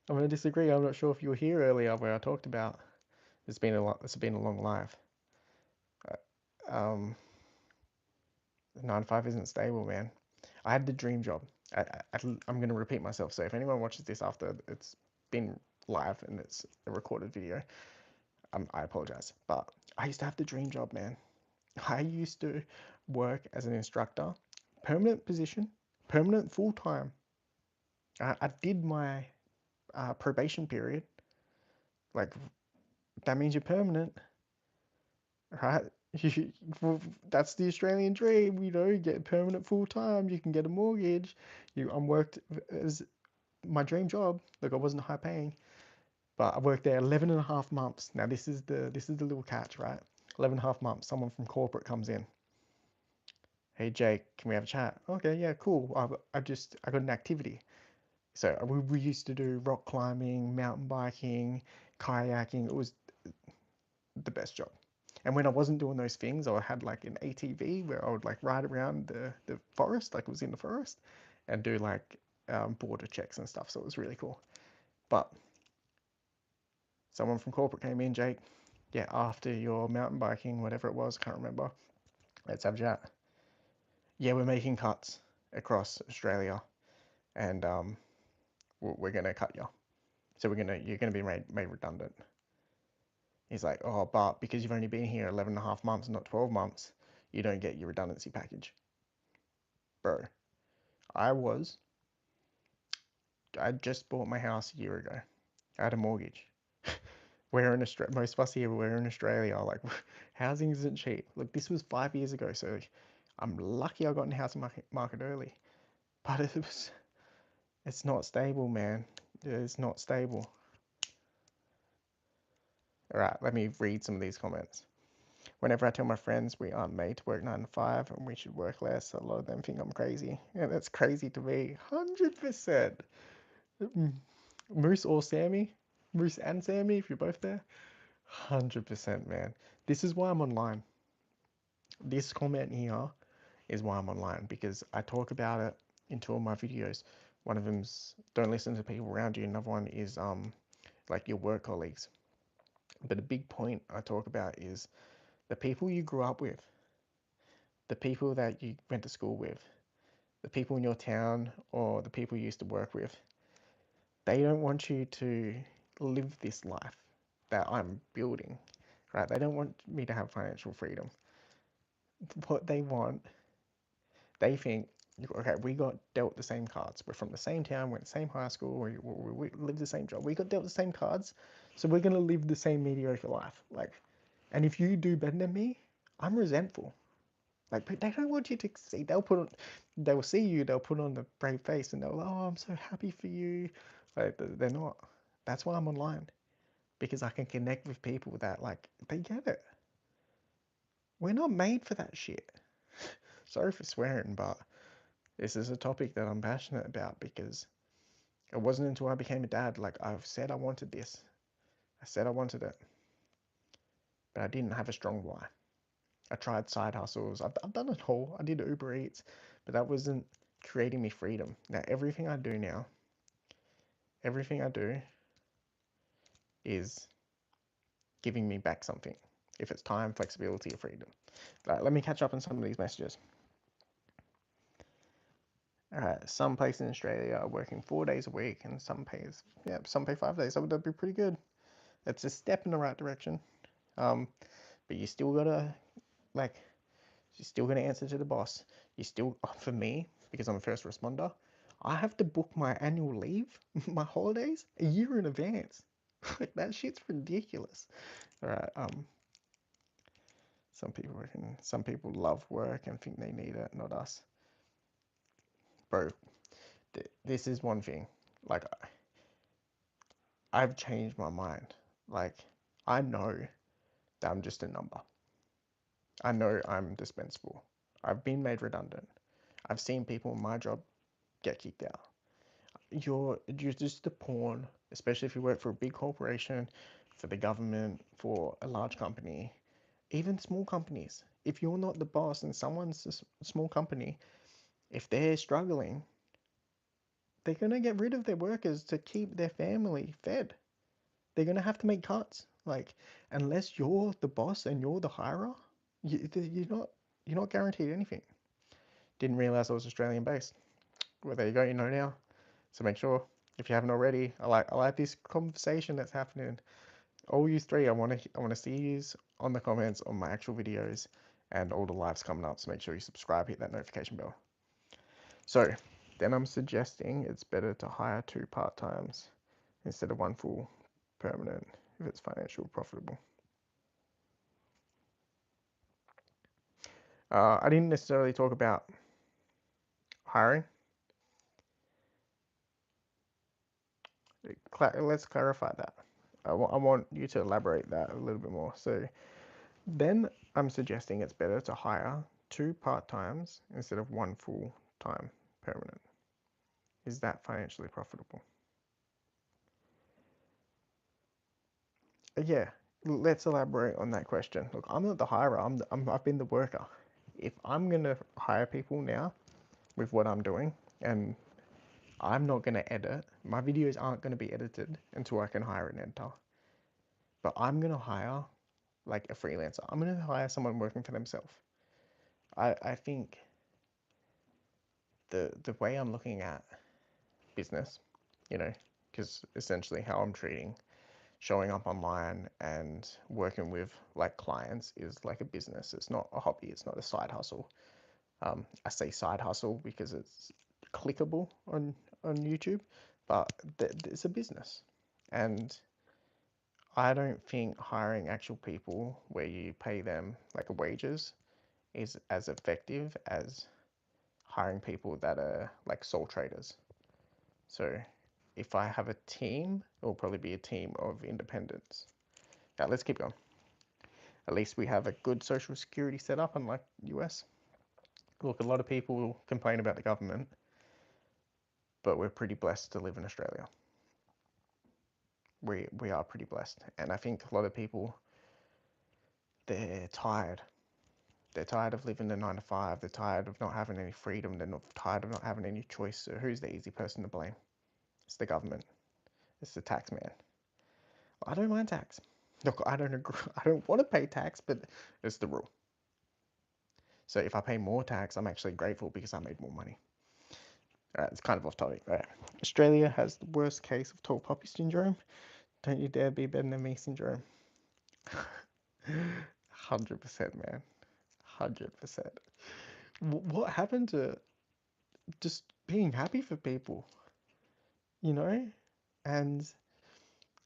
I'm gonna disagree. I'm not sure if you were here earlier where I talked about it's been a long life. Um, 9 to 5 isn't stable, man. I had the dream job. I'm gonna repeat myself. So if anyone watches this after it's been live and it's a recorded video, I apologize. But I used to have the dream job, man. I used to work as an instructor, permanent position, permanent full time. I did my probation period. Like that means you're permanent, right? Well, that's the Australian dream, you get permanent full time. You can get a mortgage. I'm worked as my dream job. Like I wasn't high paying, but I worked there 11 and a half months. Now this is the little catch, right? 11 and a half months. Someone from corporate comes in. Hey Jake, can we have a chat? Okay, yeah, cool. I got an activity. So we used to do rock climbing, mountain biking, kayaking. It was the best job. And when I wasn't doing those things, I had like an ATV where I would like ride around the forest, like it was in the forest, and do like border checks and stuff. So it was really cool. But someone from corporate came in, Jake. Yeah, after your mountain biking, whatever it was, can't remember. Let's have a chat. Yeah, we're making cuts across Australia, and we're gonna cut you. So you're gonna be made redundant. He's like, oh, but because you've only been here 11 and a half months, not 12 months, you don't get your redundancy package. Bro, I was, I just bought my house a year ago. I had a mortgage. We're in Australia, most of us here, we're in Australia. Like, housing isn't cheap. Look, this was 5 years ago, so I'm lucky I got in the housing market early. But it's not stable, man. It's not stable. All right, let me read some of these comments. Whenever I tell my friends we aren't made to work 9 to 5 and we should work less, a lot of them think I'm crazy. And it's crazy to me. 100%. Moose or Sammy? Moose and Sammy, if you're both there? 100%, man. This is why I'm online. This comment here is why I'm online because I talk about it in two of my videos. One of them's don't listen to people around you. Another one is like your work colleagues. But a big point I talk about is the people you grew up with, the people that you went to school with, the people in your town or the people you used to work with. They don't want you to live this life that I'm building, right? They don't want me to have financial freedom. What they want, they think, okay, we got dealt the same cards. We're from the same town, we're in the same high school, we live the same job. We got dealt the same cards, so we're gonna live the same mediocre life. Like, and if you do better than me, I'm resentful. Like, they don't want you to see. They'll see you. They'll put on the brave face, and they'll, oh, I'm so happy for you. Like, they're not. That's why I'm online, because I can connect with people that like they get it. We're not made for that shit. Sorry for swearing, but this is a topic that I'm passionate about because it wasn't until I became a dad. Like I've said, I wanted this. I said I wanted it, but I didn't have a strong why. I tried side hustles. I've done it all. I did Uber Eats, but that wasn't creating me freedom. Now, everything I do is giving me back something. If it's time, flexibility, or freedom. Right, let me catch up on some of these messages. All right, some places in Australia are working 4 days a week, and some pay 5 days. That'd be pretty good. It's a step in the right direction. But you still gotta like you're still going to answer to the boss. You still, for me, because I'm a first responder, I have to book my annual leave, my holidays, a year in advance. Like that shit's ridiculous. All right. Some people love work and think they need it, not us. Bro, this is one thing. Like, I've changed my mind. Like, I know that I'm just a number. I know I'm dispensable. I've been made redundant. I've seen people in my job get kicked out. You're just a pawn, especially if you work for a big corporation for the government, for a large company, even small companies. If you're not the boss and someone's a small company, if they're struggling, they're going to get rid of their workers to keep their family fed. They're going to have to make cuts. Like, unless you're the boss and you're the hirer, you're not guaranteed anything. Didn't realize I was Australian based. Well, there you go, you know now. So make sure, if you haven't already, I like this conversation that's happening. All you three, I want to see you on the comments on my actual videos and all the lives coming up. So make sure you subscribe, hit that notification bell. So then I'm suggesting it's better to hire 2 part-times instead of 1 full permanent if it's financially profitable. I didn't necessarily talk about hiring. Let's clarify that. I want you to elaborate that a little bit more. So then I'm suggesting it's better to hire 2 part-times instead of 1 full-time permanent. Is that financially profitable? Yeah, let's elaborate on that question. Look, I'm not the hirer. I've been the worker. If I'm gonna hire people now with what I'm doing, and I'm not gonna edit, my videos aren't gonna be edited until I can hire an editor. But I'm gonna hire like a freelancer. I'm gonna hire someone working for themselves. I think the way I'm looking at business, you know, because essentially how I'm treating showing up online and working with like clients is like a business. It's not a hobby. It's not a side hustle. I say side hustle because it's clickable on YouTube, but it's a business, and I don't think hiring actual people where you pay them like a wages is as effective as hiring people that are like sole traders. So if I have a team, it will probably be a team of independents. Now let's keep going. At least we have a good social security set up, unlike US. Look, a lot of people complain about the government, but we're pretty blessed to live in Australia. We are pretty blessed, and I think a lot of people, they're tired. They're tired of living the 9 to 5. They're tired of not having any freedom. They're not tired of not having any choice. So who's the easy person to blame? It's the government. It's the tax man. I don't mind tax. Look, I don't agree. I don't want to pay tax, but it's the rule. So if I pay more tax, I'm actually grateful because I made more money. All right, it's kind of off topic. All right. Australia has the worst case of tall poppy syndrome. Don't you dare be better than me syndrome. 100%, man. 100%. What happened to just being happy for people, you know? And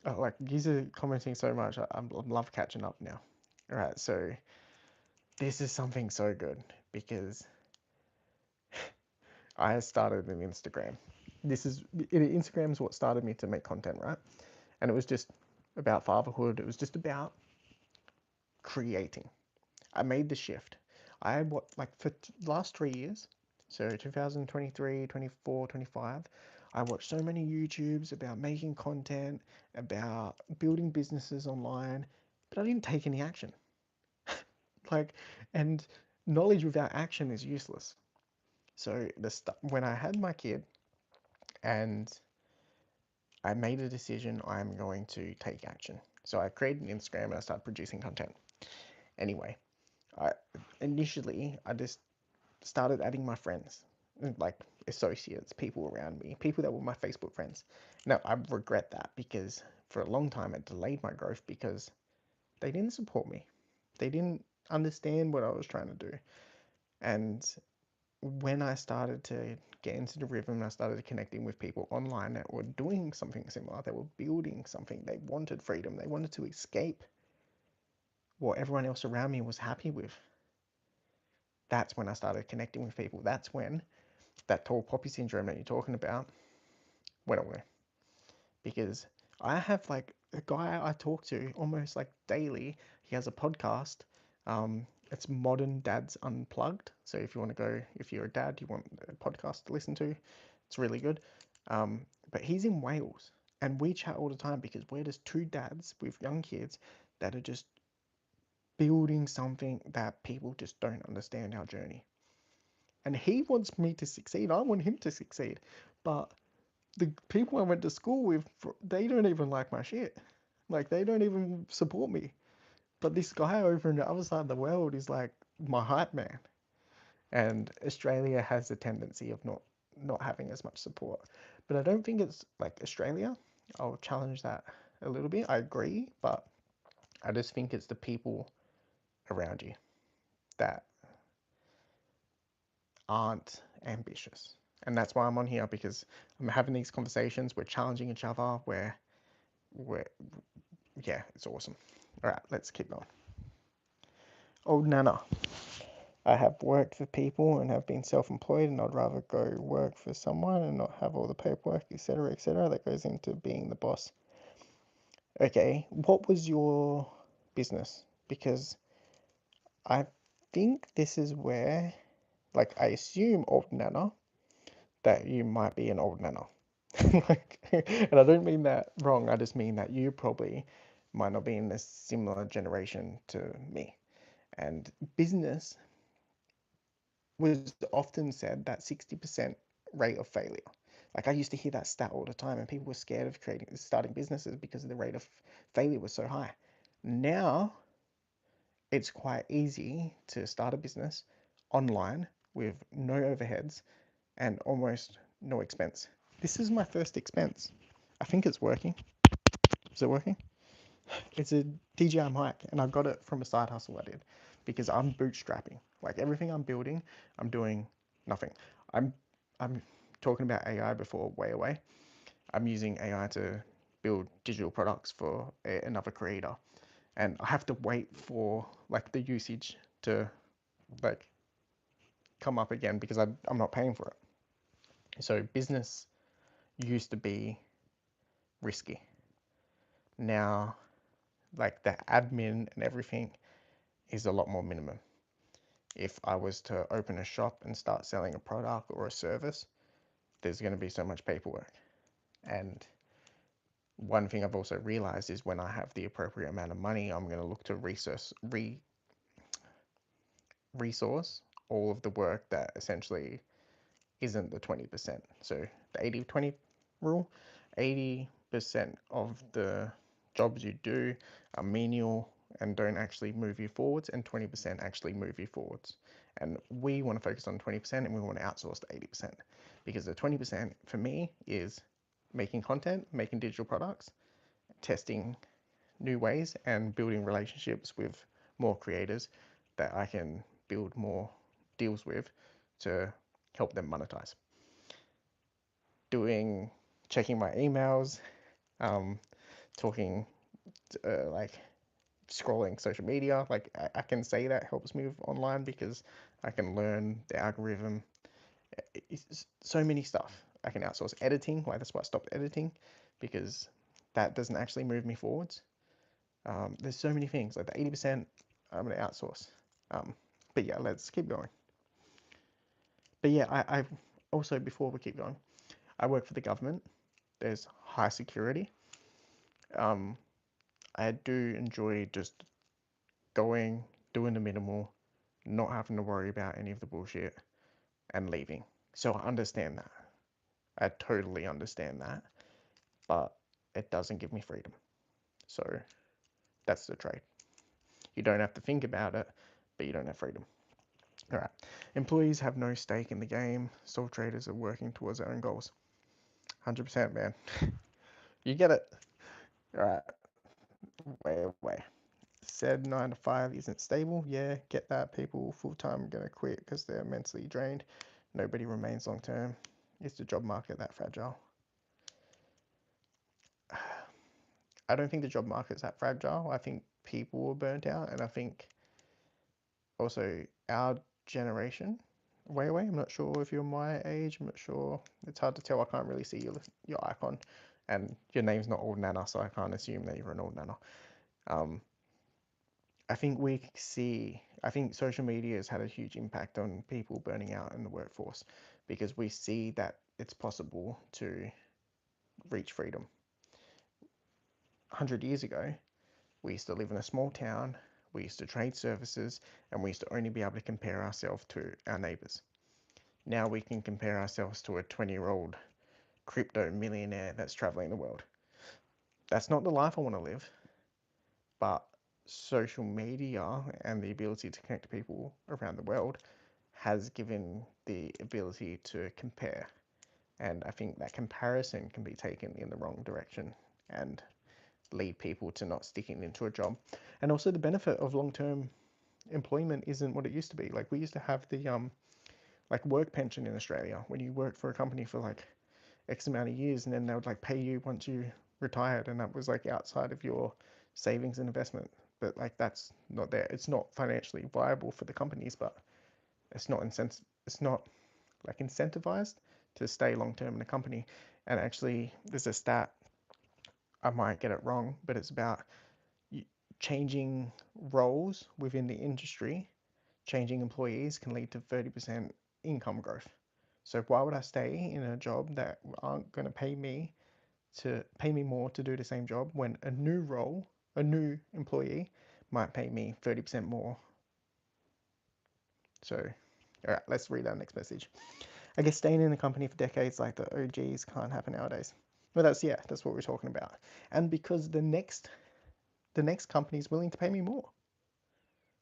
like, these are commenting so much. I love catching up now. All right, so this is something so good because I started an Instagram. Instagram is what started me to make content, right? And it was just about fatherhood. It was just about creating. I made the shift. I what like for the last 3 years, so 2023, 24, 25, I watched so many YouTubes about making content, about building businesses online, but I didn't take any action. Like, and knowledge without action is useless. So when I had my kid and I made a decision, I'm going to take action. So I created an Instagram and I started producing content. Anyway, I initially I just started adding my friends, like associates, people around me, people that were my Facebook friends. Now, I regret that because for a long time it delayed my growth because they didn't support me. They didn't understand what I was trying to do. And when I started to get into the rhythm, I started connecting with people online that were doing something similar. They were building something. They wanted freedom. They wanted to escape what everyone else around me was happy with. That's when I started connecting with people. That's when that tall poppy syndrome that you're talking about went away. Because I have like a guy I talk to almost like daily. He has a podcast. It's Modern Dads Unplugged. So if you want to go, if you're a dad, you want a podcast to listen to, it's really good. But he's in Wales And we chat all the time because we're just two dads with young kids that are just building something that people just don't understand our journey. And he wants me to succeed. I want him to succeed. But the people I went to school with, they don't even like my shit. Like, they don't even support me. But this guy over in the other side of the world is like my hype man. And Australia has a tendency of not having as much support. But I don't think it's like Australia. I'll challenge that a little bit. I agree, but I just think it's the people around you that aren't ambitious. And that's why I'm on here, because I'm having these conversations. We're challenging each other. Yeah, it's awesome. All right, let's keep going. Old Nana. I have worked for people and have been self-employed, and I'd rather go work for someone and not have all the paperwork, etc., that goes into being the boss. Okay, what was your business? Because I think this is where, like, I assume old Nana, that you might be an old Nana. Like, and I don't mean that wrong, I just mean that you probably might not be in a similar generation to me. And business was often said that 60% rate of failure. Like, I used to hear that stat all the time, and people were scared of starting businesses because the rate of failure was so high. Now it's quite easy to start a business online with no overheads and almost no expense. This is my first expense. I think it's working. Is it working? It's a DJI mic, and I got it from a side hustle I did because I'm bootstrapping. Like, everything I'm building, I'm doing nothing. I'm I'm talking about AI before way away. I'm using AI to build digital products for another creator, and I have to wait for like the usage to like come up again because I'm not paying for it. So business used to be risky. Now, like, the admin and everything is a lot more minimum. If I was to open a shop and start selling a product or a service, there's going to be so much paperwork. And one thing I've also realized is when I have the appropriate amount of money, I'm going to look to resource all of the work that essentially isn't the 20%. So the 80-20 rule, 80% of the jobs you do are menial and don't actually move you forwards, and 20% actually move you forwards. And we want to focus on 20%, and we want to outsource the 80%, because the 20% for me is making content, making digital products, testing new ways, and building relationships with more creators that I can build more deals with to help them monetize. Checking my emails, um, talking, like scrolling social media. Like, I can say that helps me with online because I can learn the algorithm. It's so many stuff. I can outsource editing. Like, that's why I stopped editing, because that doesn't actually move me forwards. There's so many things. Like, the 80% I'm going to outsource. But yeah, let's keep going. But yeah, I've also, before we keep going, I work for the government. There's high security. Um, I do enjoy just going, doing the minimal, not having to worry about any of the bullshit, and leaving. So I understand that. I totally understand that. But it doesn't give me freedom. So that's the trade. You don't have to think about it, but you don't have freedom. All right. Employees have no stake in the game. Sole traders are working towards their own goals. 100%, man. You get it. All right. Way. Said 9 to 5 isn't stable. Yeah, get that. People full time are going to quit because they're mentally drained. Nobody remains long term. Is the job market that fragile? I don't think the job market's that fragile. I think people were burnt out, and I think also our generation, way away. I'm not sure if you're my age. I'm not sure. It's hard to tell. I can't really see your icon, and your name's not Old Nana, so I can't assume that you're an Old Nana. I think I think social media has had a huge impact on people burning out in the workforce, because we see that it's possible to reach freedom. 100 years ago, we used to live in a small town, we used to trade services, and we used to only be able to compare ourselves to our neighbors. Now we can compare ourselves to a 20-year-old crypto millionaire that's traveling the world. That's not the life I want to live, but social media and the ability to connect to people around the world has given the ability to compare. And I think that comparison can be taken in the wrong direction and lead people to not sticking into a job. And also the benefit of long-term employment isn't what it used to be. Like we used to have the like work pension in Australia when you worked for a company for like X amount of years and then they would like pay you once you retired, and that was like outside of your savings and investment. But like that's not there. It's not financially viable for the companies, but it's not like incentivized to stay long term in a company. And actually there's a stat, I might get it wrong, but it's about changing roles within the industry, changing employees can lead to 30% income growth. So why would I stay in a job that aren't going to pay me more to do the same job when a new role, a new employee might pay me 30% more? So, all right, let's read our next message. I guess staying in a company for decades like the OGs can't happen nowadays. Well, that's what we're talking about. And because the next company is willing to pay me more,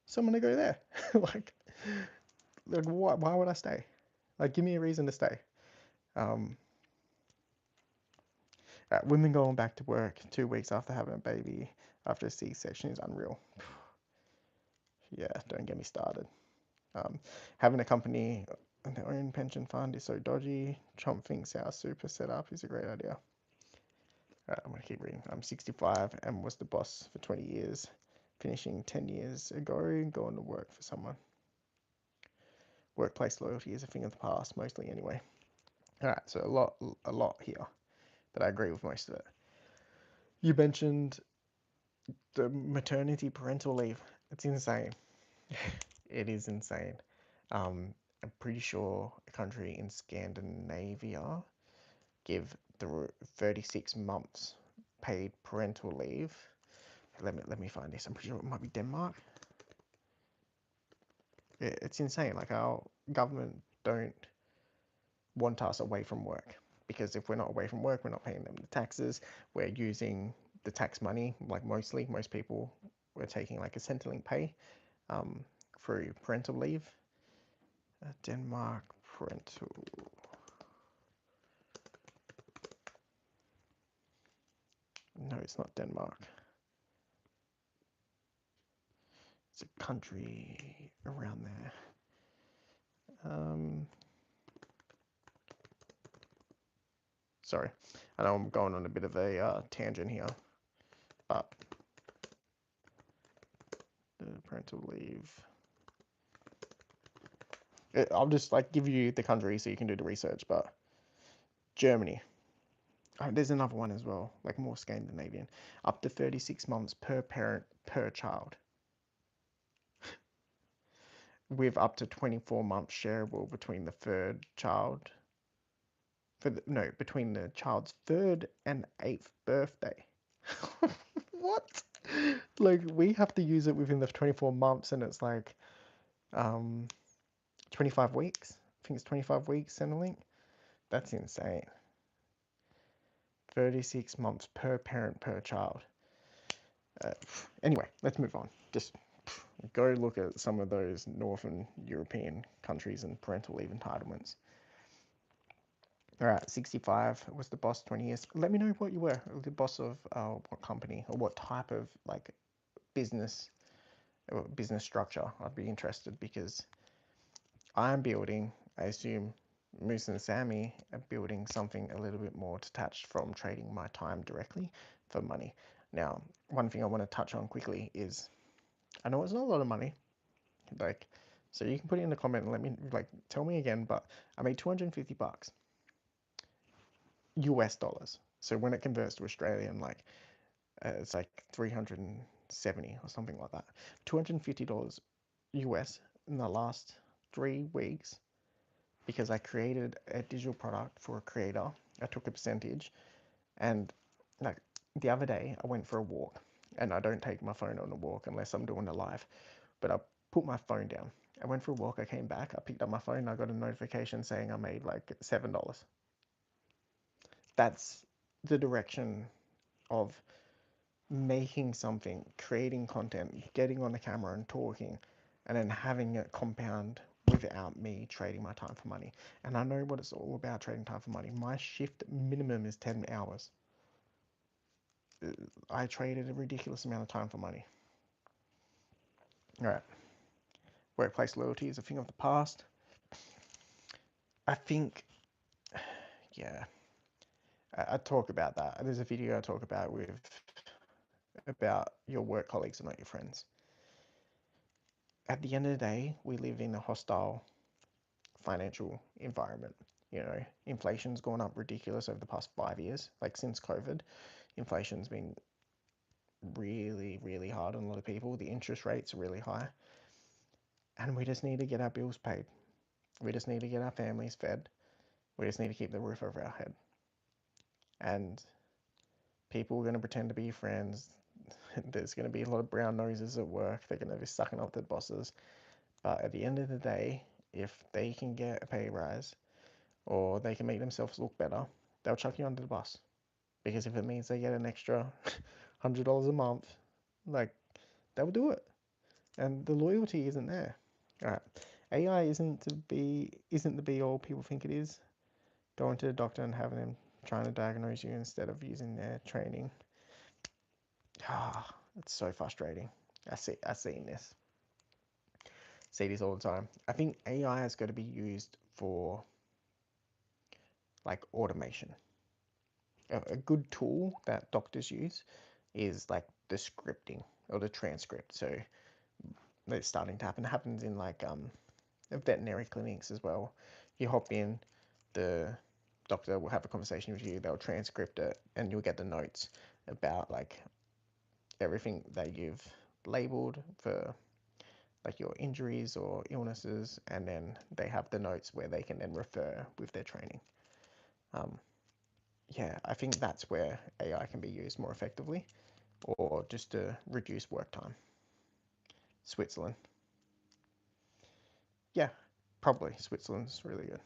so I'm gonna go there. like, why would I stay? Like, give me a reason to stay. Um, Women going back to work 2 weeks after having a baby after a C-section is unreal. Yeah, don't get me started. Having a company and their own pension fund is so dodgy. Trump thinks our super setup is a great idea. I'm going to keep reading. I'm 65 and was the boss for 20 years, finishing 10 years ago, going to work for someone. Workplace loyalty is a thing of the past, mostly anyway. All right, so a lot here, but I agree with most of it. You mentioned the maternity parental leave. It's insane. It is insane. I'm pretty sure a country in Scandinavia give the 36 months paid parental leave. Let me find this. I'm pretty sure it might be Denmark. It's insane. Like our government don't want us away from work, because if we're not away from work, we're not paying them the taxes. We're using the tax money, like most people were taking like a Centrelink pay through parental leave. Denmark parental. No, it's not Denmark. It's a country around there. Sorry, I know I'm going on a bit of a tangent here, but the parental leave. I'll just like give you the country so you can do the research. But Germany. Oh, there's another one as well, like more Scandinavian. Up to 36 months per parent per child, with up to 24 months shareable between the third child. Between the child's third and eighth birthday. What? Like we have to use it within the 24 months, and it's like 25 weeks. I think it's 25 weeks, Centrelink. That's insane. 36 months per parent per child. Anyway, let's move on. Just go look at some of those Northern European countries and parental leave entitlements. All right, 65 was the boss 20 years. Let me know what you were, the boss of what company or what type of like business structure. I'd be interested, because I'm building, I assume Moose and Sammy are building something a little bit more detached from trading my time directly for money. Now, one thing I want to touch on quickly is, I know it's not a lot of money, like, so you can put it in the comment and let me, like, tell me again, but I made 250 bucks US dollars. So when it converts to Australian, like, it's like 370 or something like that. $250 US in the last 3 weeks, because I created a digital product for a creator. I took a percentage, and like the other day I went for a walk, and I don't take my phone on a walk unless I'm doing a live, but I put my phone down. I went for a walk, I came back, I picked up my phone, I got a notification saying I made like $7. That's the direction of making something, creating content, getting on the camera and talking, and then having it compound without me trading my time for money. And I know what it's all about, trading time for money. My shift minimum is 10 hours. I traded a ridiculous amount of time for money. All right. Workplace loyalty is a thing of the past. I think, yeah, I talk about that. There's a video I talk about about your work colleagues are not your friends. At the end of the day, we live in a hostile financial environment. You know, inflation's gone up ridiculous over the past 5 years. Like since COVID, inflation's been really, really hard on a lot of people. The interest rates are really high. And we just need to get our bills paid. We just need to get our families fed. We just need to keep the roof over our head. And people are going to pretend to be your friends. There's going to be a lot of brown noses at work. They're going to be sucking up their bosses. But at the end of the day, if they can get a pay rise or they can make themselves look better, they'll chuck you under the bus. Because if it means they get an extra $100 a month, like, they'll do it. And the loyalty isn't there. All right. AI isn't the be all people think it is. Going to the doctor and having them trying to diagnose you instead of using their training. Ah, it's so frustrating. I see this all the time. I think AI has got to be used for like automation. A good tool that doctors use is like the scripting or the transcript. So it's starting to happen. It happens in like veterinary clinics as well. You hop in, the doctor will have a conversation with you, they'll transcript it, and you'll get the notes about like everything that you've labeled for like your injuries or illnesses, and then they have the notes where they can then refer with their training. Yeah, I think that's where AI can be used more effectively, or just to reduce work time. Switzerland. Yeah, probably Switzerland's really good.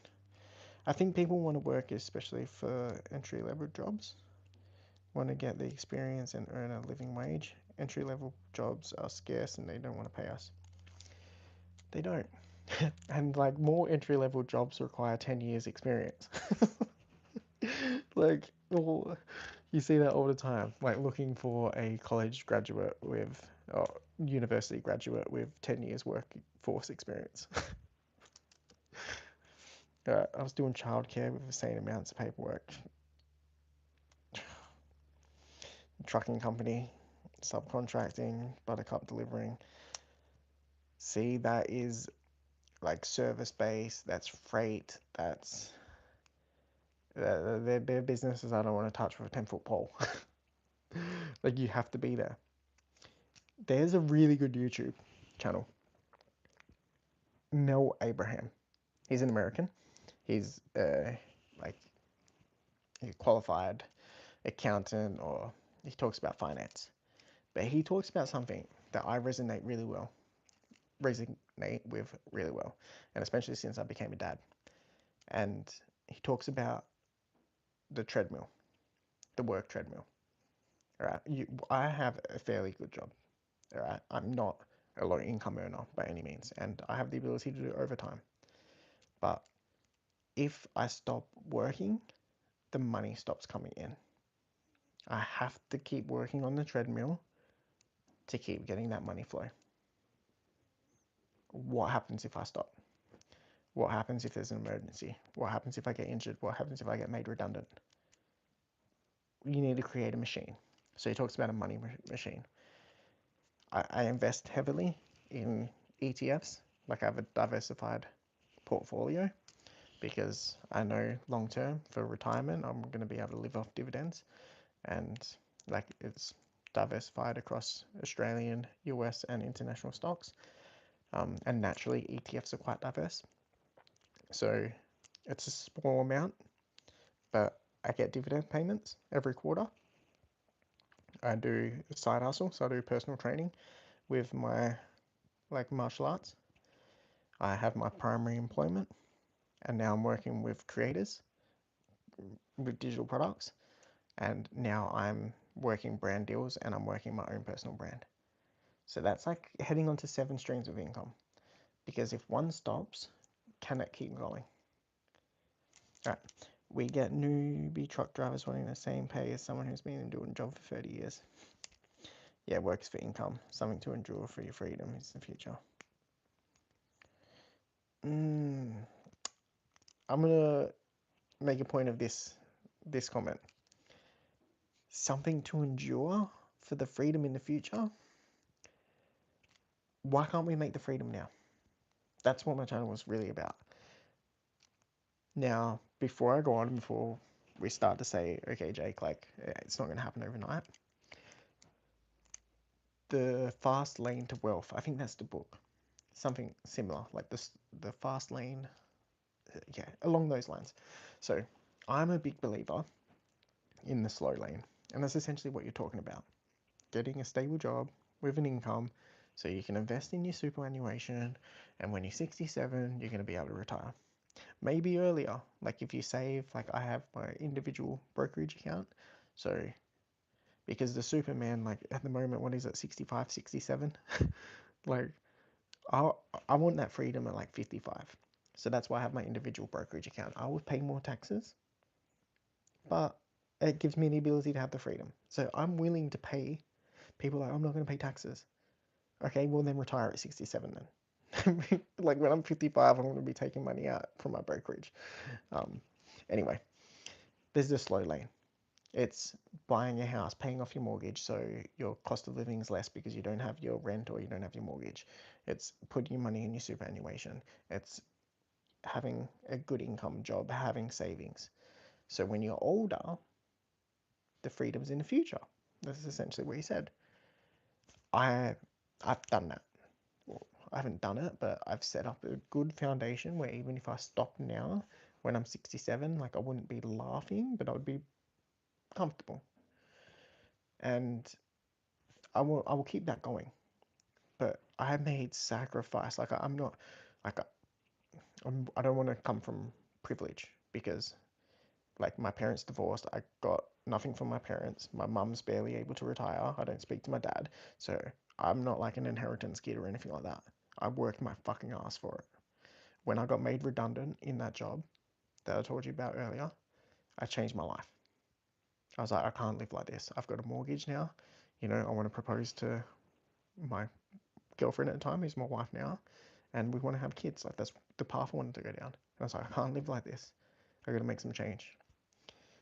I think people want to work, especially for entry level jobs, want to get the experience and earn a living wage. Entry level jobs are scarce and they don't want to pay us. They don't. And like more entry level jobs require 10 years experience. Like, well, you see that all the time. Like looking for a college graduate with, or university graduate with 10 years workforce experience. I was doing childcare with insane amounts of paperwork. Trucking company, subcontracting, Buttercup delivering. See, that is like service based, that's freight, that's they're businesses I don't want to touch with a 10-foot pole. Like, you have to be there. There's a really good YouTube channel, Mel Abraham. He's an American. He's like a qualified accountant, or he talks about finance. But he talks about something that I resonate with really well, and especially since I became a dad. And he talks about the treadmill, the work treadmill. All right, I have a fairly good job. All right, I'm not a low income earner by any means, and I have the ability to do overtime. But if I stop working, the money stops coming in. I have to keep working on the treadmill to keep getting that money flow. What happens if I stop? What happens if there's an emergency? What happens if I get injured? What happens if I get made redundant? You need to create a machine. So he talks about a money machine. I invest heavily in ETFs, like I have a diversified portfolio, because I know long term for retirement I'm going to be able to live off dividends, and like it's diversified across Australian, US, and international stocks. And naturally, ETFs are quite diverse. So it's a small amount, but I get dividend payments every quarter. I do a side hustle, so I do personal training with my martial arts. I have my primary employment, and now I'm working with creators with digital products, and now I'm working brand deals and I'm working my own personal brand. So that's like heading on to 7 streams of income. Because if one stops, can it keep going? All right. We get newbie truck drivers wanting the same pay as someone who's been doing a job for 30 years. Yeah, works for income. Something to endure for your freedom is the future. I'm gonna make a point of this comment. Something to endure for the freedom in the future. Why can't we make the freedom now? That's what my channel was really about. Now, before I go on, before we start to say, okay, Jake, like it's not going to happen overnight. The Fast Lane to Wealth, I think that's the book. Something similar, like the Fast Lane, yeah, along those lines. So I'm a big believer in the slow lane, and that's essentially what you're talking about. Getting a stable job with an income so you can invest in your superannuation, and when you're 67, you're going to be able to retire. Maybe earlier, like if you save, like I have my individual brokerage account, so because the Superman, like at the moment, what is it, 65, 67? Like I want that freedom at like 55. So that's why I have my individual brokerage account. I would pay more taxes, but it gives me the ability to have the freedom. So I'm willing to pay people like, I'm not going to pay taxes. Okay, well then retire at 67 then. Like when I'm 55, I'm going to be taking money out from my brokerage. Anyway, there's the slow lane. It's buying a house, paying off your mortgage, so your cost of living is less because you don't have your rent or you don't have your mortgage. It's putting your money in your superannuation. It's having a good income job, having savings. So when you're older, the freedom's in the future. That's essentially what he said. I've done that. Well, I haven't done it, but I've set up a good foundation where even if I stop now, when I'm 67, like I wouldn't be laughing, but I would be comfortable. And I will keep that going. But I have made sacrifice. Like I'm not, like I don't want to come from privilege because like my parents divorced. I got nothing from my parents. My mum's barely able to retire. I don't speak to my dad. So I'm not like an inheritance kid or anything like that. I worked my fucking ass for it. When I got made redundant in that job that I told you about earlier, I changed my life. I was like, I can't live like this. I've got a mortgage now. I want to propose to my girlfriend at the time, who's my wife now, and we want to have kids. Like that's the path I wanted to go down. And I was like, I can't live like this. I got to make some change.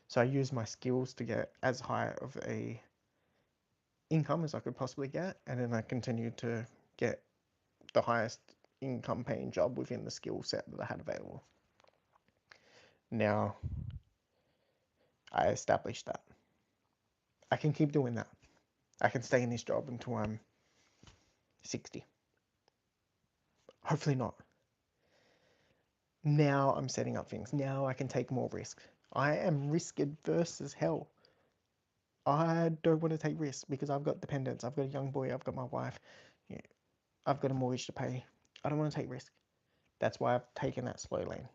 So I used my skills to get as high of a income as I could possibly get, and then I continued to get the highest income paying job within the skill set that I had available. Now I established that. I can keep doing that. I can stay in this job until I'm 60. Hopefully not. Now I'm setting up things. Now I can take more risk. I am risk adverse as hell. I don't want to take risks because I've got dependents. I've got a young boy. I've got my wife. Yeah, I've got a mortgage to pay. I don't want to take risk. That's why I've taken that slow lane.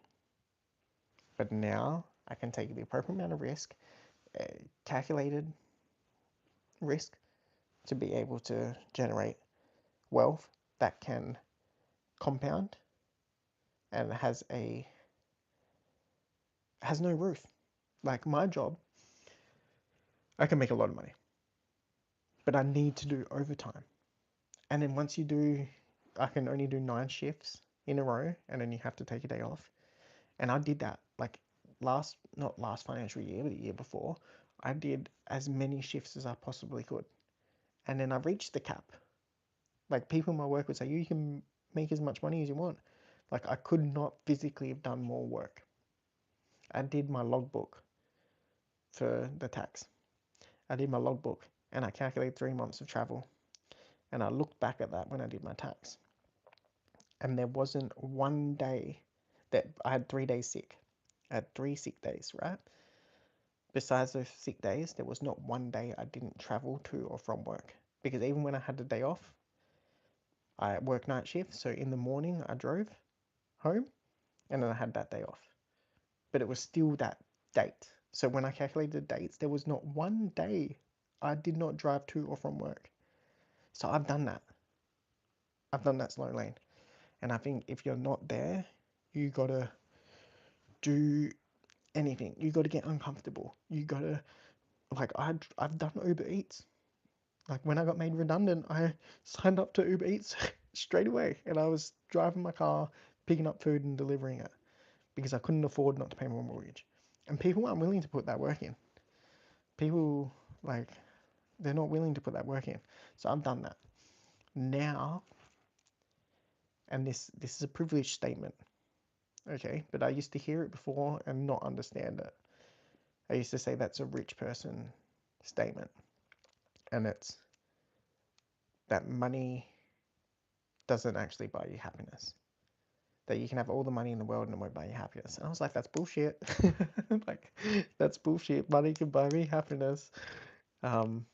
But now I can take the appropriate amount of risk, calculated risk, to be able to generate wealth that can compound and has no roof. Like my job, I can make a lot of money, but I need to do overtime. And then once you do, I can only do 9 shifts in a row, and then you have to take a day off. And I did that like not last financial year, but the year before. I did as many shifts as I possibly could. And then I reached the cap. Like people in my work would say, you can make as much money as you want. Like I could not physically have done more work. I did my logbook for the tax. I did my logbook and I calculated 3 months of travel. And I looked back at that when I did my tax. And there wasn't one day that I had 3 days sick. I had 3 sick days, right? Besides those sick days, there was not one day I didn't travel to or from work. Because even when I had the day off, I worked night shift, so in the morning I drove home, and then I had that day off. But it was still that date. So when I calculated the dates, there was not one day I did not drive to or from work. So I've done that. I've done that slow lane. And I think if you're not there, you gotta do anything. You gotta get uncomfortable. You gotta, like, I've done Uber Eats. Like, when I got made redundant, I signed up to Uber Eats straight away. And I was driving my car, picking up food and delivering it because I couldn't afford not to pay my mortgage. And people aren't willing to put that work in. People, like, they're not willing to put that work in. So I've done that. Now, and this is a privileged statement, okay? But I used to hear it before and not understand it. I used to say that's a rich person statement. And it's that money doesn't actually buy you happiness. That you can have all the money in the world and it won't buy you happiness. And I was like, that's bullshit. Like, that's bullshit. Money can buy me happiness. Um,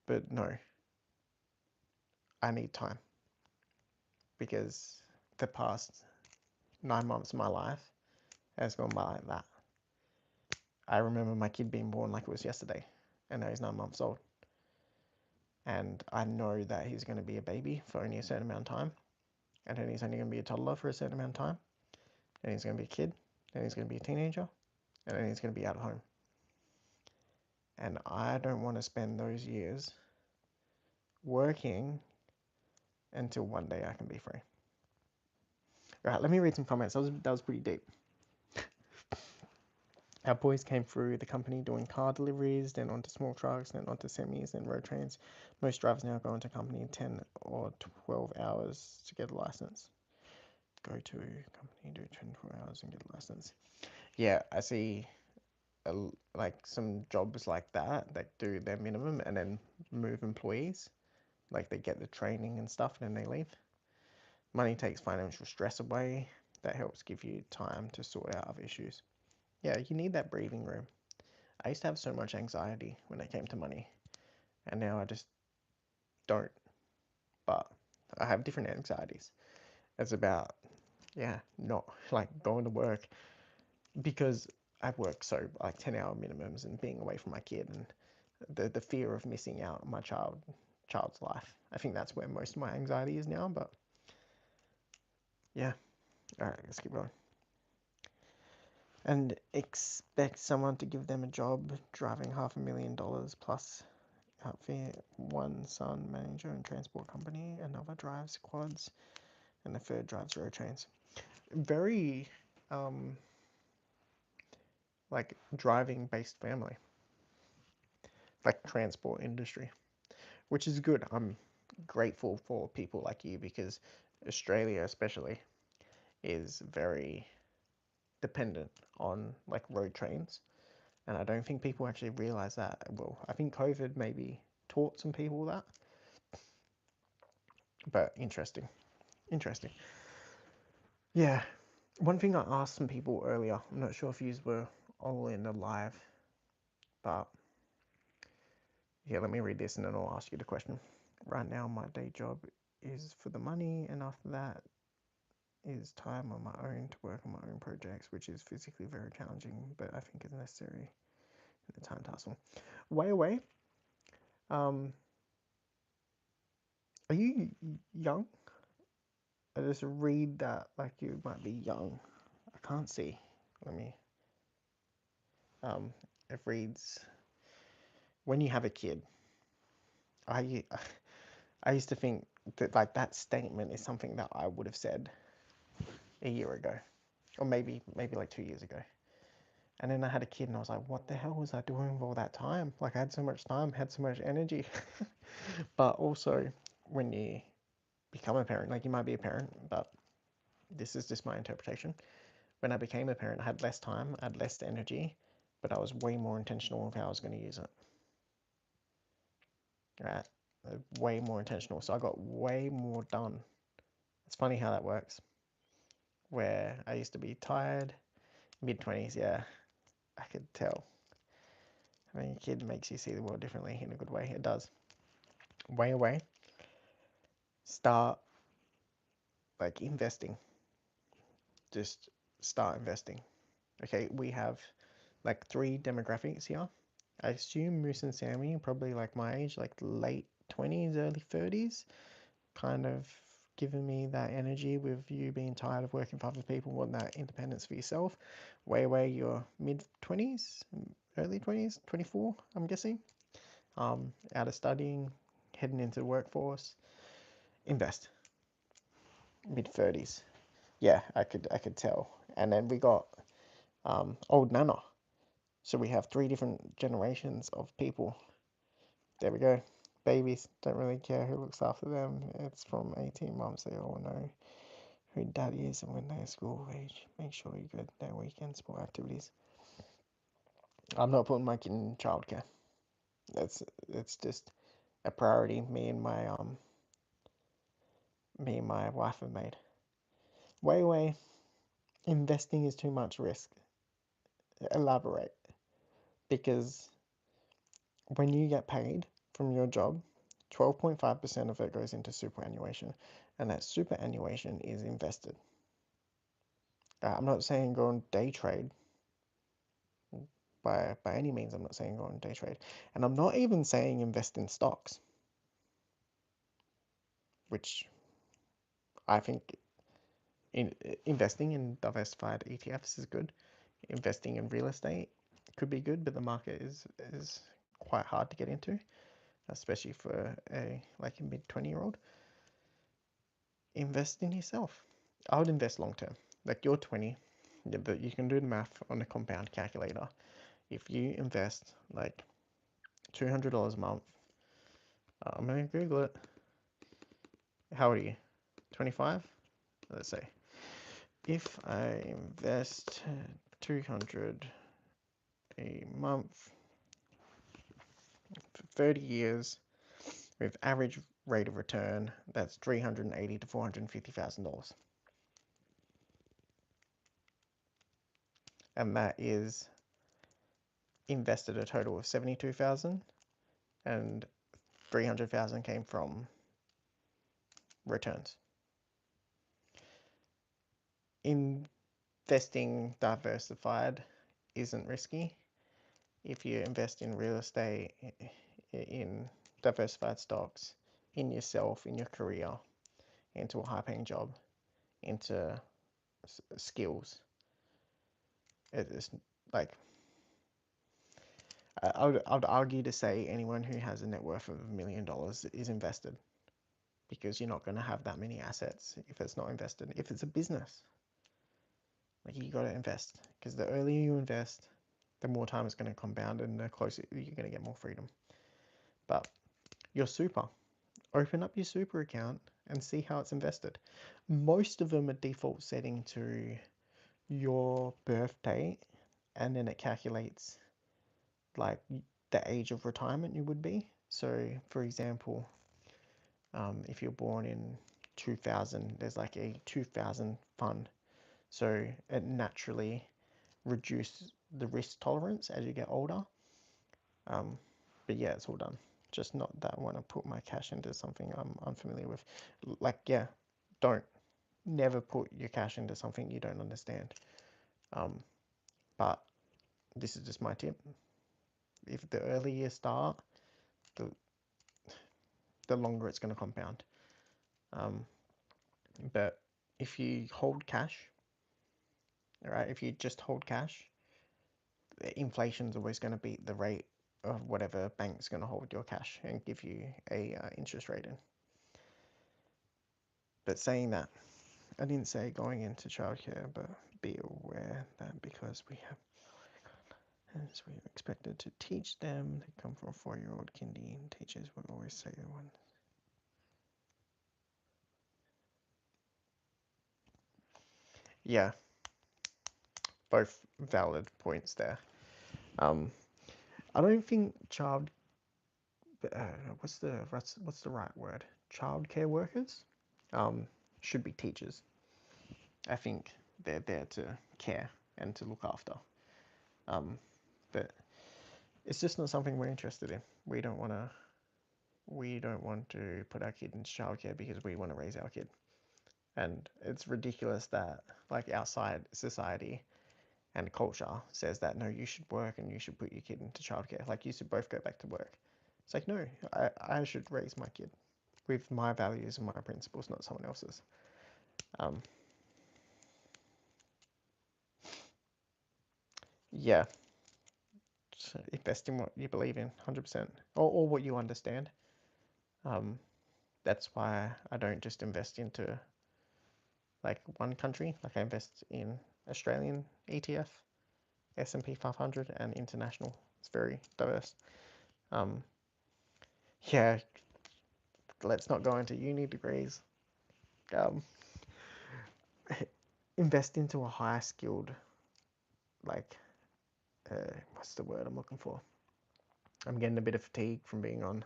but no, I need time because the past 9 months of my life has gone by like that. I remember my kid being born like it was yesterday, and now he's 9 months old. And I know that he's going to be a baby for only a certain amount of time, and then he's only going to be a toddler for a certain amount of time, and he's going to be a kid, then he's going to be a teenager, and then he's going to be out of home. And I don't want to spend those years working until one day I can be free. Right, let me read some comments. That was pretty deep. Our boys came through the company doing car deliveries, then onto small trucks, then onto semis, then road trains. Most drivers now go into company in 10 or 12 hours to get a license. Go to company, do 10 12 hours and get a license. Yeah, I see like some jobs like that do their minimum and then move employees. Like they get the training and stuff and then they leave. Money takes financial stress away. That helps give you time to sort out other issues. Yeah, you need that breathing room. I used to have so much anxiety when it came to money, and now I just don't. But I have different anxieties. It's about, yeah, not like going to work because I work so like 10-hour minimums and being away from my kid and the fear of missing out on my child's life. I think that's where most of my anxiety is now. But yeah, all right, let's keep going. And expect someone to give them a job driving $500,000 plus outfit. One son manager in transport company, another drives quads, and the third drives road trains. Very like driving based family, like transport industry, which is good. I'm grateful for people like you because Australia especially is very dependent on like road trains, and I don't think people actually realize that. Well, I think COVID maybe taught some people that, but interesting. Yeah, one thing I asked some people earlier, I'm not sure if you were all in the live, but yeah, let me read this and then I'll ask you the question. Right now, my day job is for the money, and after that is time on my own to work on my own projects, which is physically very challenging, but I think is necessary in the time to hustle. Way, are you young? I just read that like you might be young. I can't see. Let me. It reads when you have a kid. I I used to think that like that statement is something that I would have said a year ago, or maybe like 2 years ago. And then I had a kid, and I was like, what the hell was I doing with all that time? Like I had so much time, had so much energy. But also, when you become a parent, like you might be a parent, but this is just my interpretation. When I became a parent, I had less time, I had less energy, but I was way more intentional with how I was going to use it. Right? Way more intentional. So I got way more done. It's funny how that works. Where I used to be tired, mid-20s, yeah, I could tell. I mean, your kid makes you see the world differently in a good way. It does. Way away. Start like investing. Just start investing. Okay, we have like 3 demographics here. I assume Moose and Sammy are probably like my age, like late 20s, early 30s, kind of giving me that energy with you being tired of working for other people, want that independence for yourself. Way, you're mid 20s, early 20s, 24, I'm guessing. Out of studying, heading into the workforce, invest. Mid 30s. Yeah, I could tell. And then we got old Nana. So we have 3 different generations of people. There we go. Babies don't really care who looks after them. It's from 18 months. They all know who daddy is, and when they're school age, make sure you go to their weekend sport activities. I'm not putting my kid in childcare. It's just a priority me and my wife have made. Way, investing is too much risk. Elaborate. Because when you get paid from your job, 12.5% of it goes into superannuation, and that superannuation is invested. I'm not saying go on day trade. By any means, I'm not saying go on day trade. And I'm not even saying invest in stocks, which I think investing in diversified ETFs is good. Investing in real estate could be good, but the market is quite hard to get into, especially for a mid 20-year-old. Invest in yourself. I would invest long term. Like you're 20, but you can do the math on a compound calculator. If you invest like $200 a month, I'm gonna Google it. How old are you? 25? Let's say. If I invest 200 a month for 30 years with average rate of return, that's $380,000 to $450,000. And that is invested a total of 72,000 and 300,000 came from returns. Investing diversified isn't risky. If you invest in real estate, in diversified stocks, in yourself, in your career, into a high-paying job, into skills, it's like I would argue to say anyone who has a net worth of $1 million is invested, because you're not going to have that many assets if it's not invested. If it's a business, like you got to invest, because the earlier you invest, the more time it's going to compound, and the closer you're going to get more freedom. But your super, open up your super account and see how it's invested. Most of them are default setting to your birth date, and then it calculates like the age of retirement you would be. So for example, if you're born in 2000, there's like a 2000 fund. So it naturally reduces the risk tolerance as you get older. But yeah, it's all done. Just not that I want to put my cash into something I'm unfamiliar with. Like, yeah, don't. Never put your cash into something you don't understand. But this is just my tip. If the earlier you start, the longer it's going to compound. But if you hold cash, right, if you just hold cash, inflation's always going to beat the rate of whatever bank's going to hold your cash and give you a interest rate in. But saying that, I didn't say going into childcare, but be aware that because we have, as we are expected to teach them, they come from 4-year-old kindy, teachers would always say one. Yeah, both valid points there. I don't think what's the right word? Childcare workers should be teachers. I think they're there to care and to look after. But it's just not something we're interested in. We don't want to put our kid into childcare because we want to raise our kid. And it's ridiculous that like outside society and culture says that no, you should work and you should put your kid into childcare. Like you should both go back to work. It's like no, I should raise my kid with my values and my principles, not someone else's. Yeah, so invest in what you believe in, 100%, or what you understand. That's why I don't just invest into like one country. Like I invest in Australian ETF, S&P 500, and international. It's very diverse. Yeah, let's not go into uni degrees. Um, invest into a high skilled, like, what's the word I'm looking for? I'm getting a bit of fatigue from being on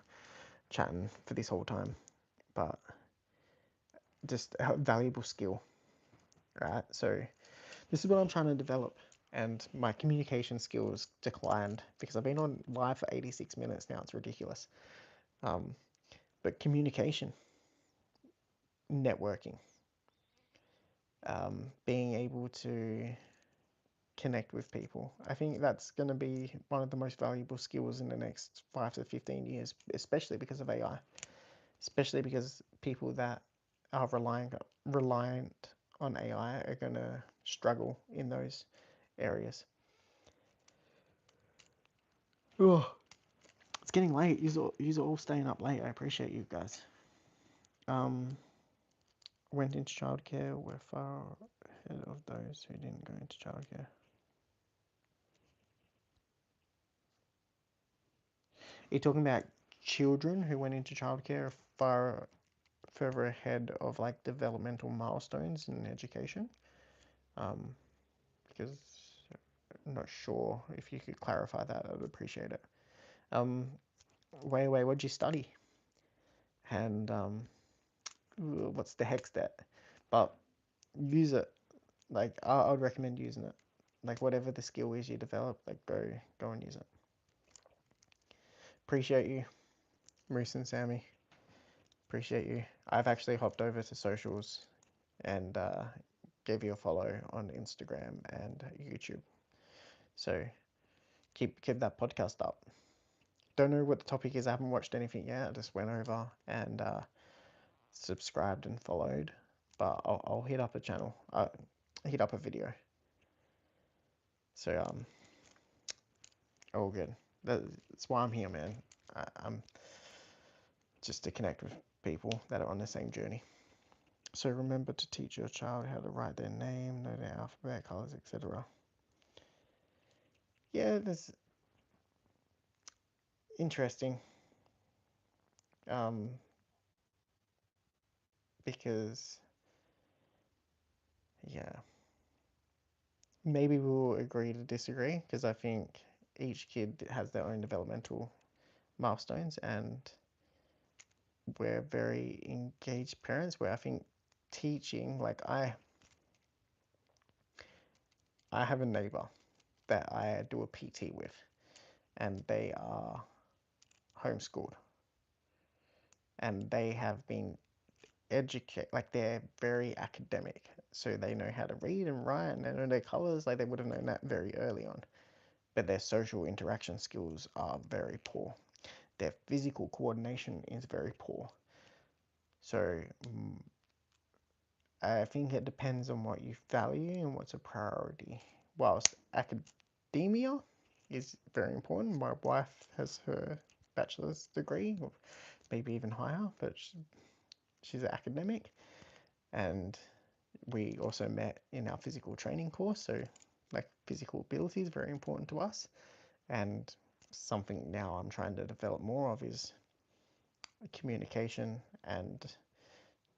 chatting for this whole time, but just a valuable skill, right? So this is what I'm trying to develop, and my communication skills declined because I've been on live for 86 minutes now. It's ridiculous. But communication, networking, being able to connect with people. I think that's going to be one of the most valuable skills in the next 5 to 15 years, especially because of AI, especially because people that are reliant on AI are going to struggle in those areas. Oh, it's getting late. You're all staying up late. I appreciate you guys. Went into childcare. We're far ahead of those who didn't go into childcare. Are you talking about children who went into childcare far further ahead of like developmental milestones in education? Because I'm not sure if you could clarify that, I'd appreciate it. What'd you study? And what's the hex that? But use it. Like I would recommend using it. Like whatever the skill is you develop, like go and use it. Appreciate you, Moose and Sammy. Appreciate you. I've actually hopped over to socials and gave you a follow on Instagram and YouTube. So keep that podcast up. Don't know what the topic is. I haven't watched anything yet. I just went over and subscribed and followed. But I'll hit up a channel. Hit up a video. So all good. That's why I'm here, man. I'm just to connect with people that are on the same journey. So remember to teach your child how to write their name, know their alphabet, colors, etc. Yeah, that's interesting. Because yeah, maybe we'll agree to disagree because I think each kid has their own developmental milestones, and we're very engaged parents where I think teaching, like I have a neighbor that I do a PT with, and they are homeschooled, and they have been like they're very academic, so they know how to read and write and they know their colors. Like they would have known that very early on, but their social interaction skills are very poor. Their physical coordination is very poor. So I think it depends on what you value and what's a priority. Whilst academia is very important, my wife has her bachelor's degree, or maybe even higher, but she's an academic, and we also met in our physical training course. So like physical ability is very important to us, and something now I'm trying to develop more of is communication and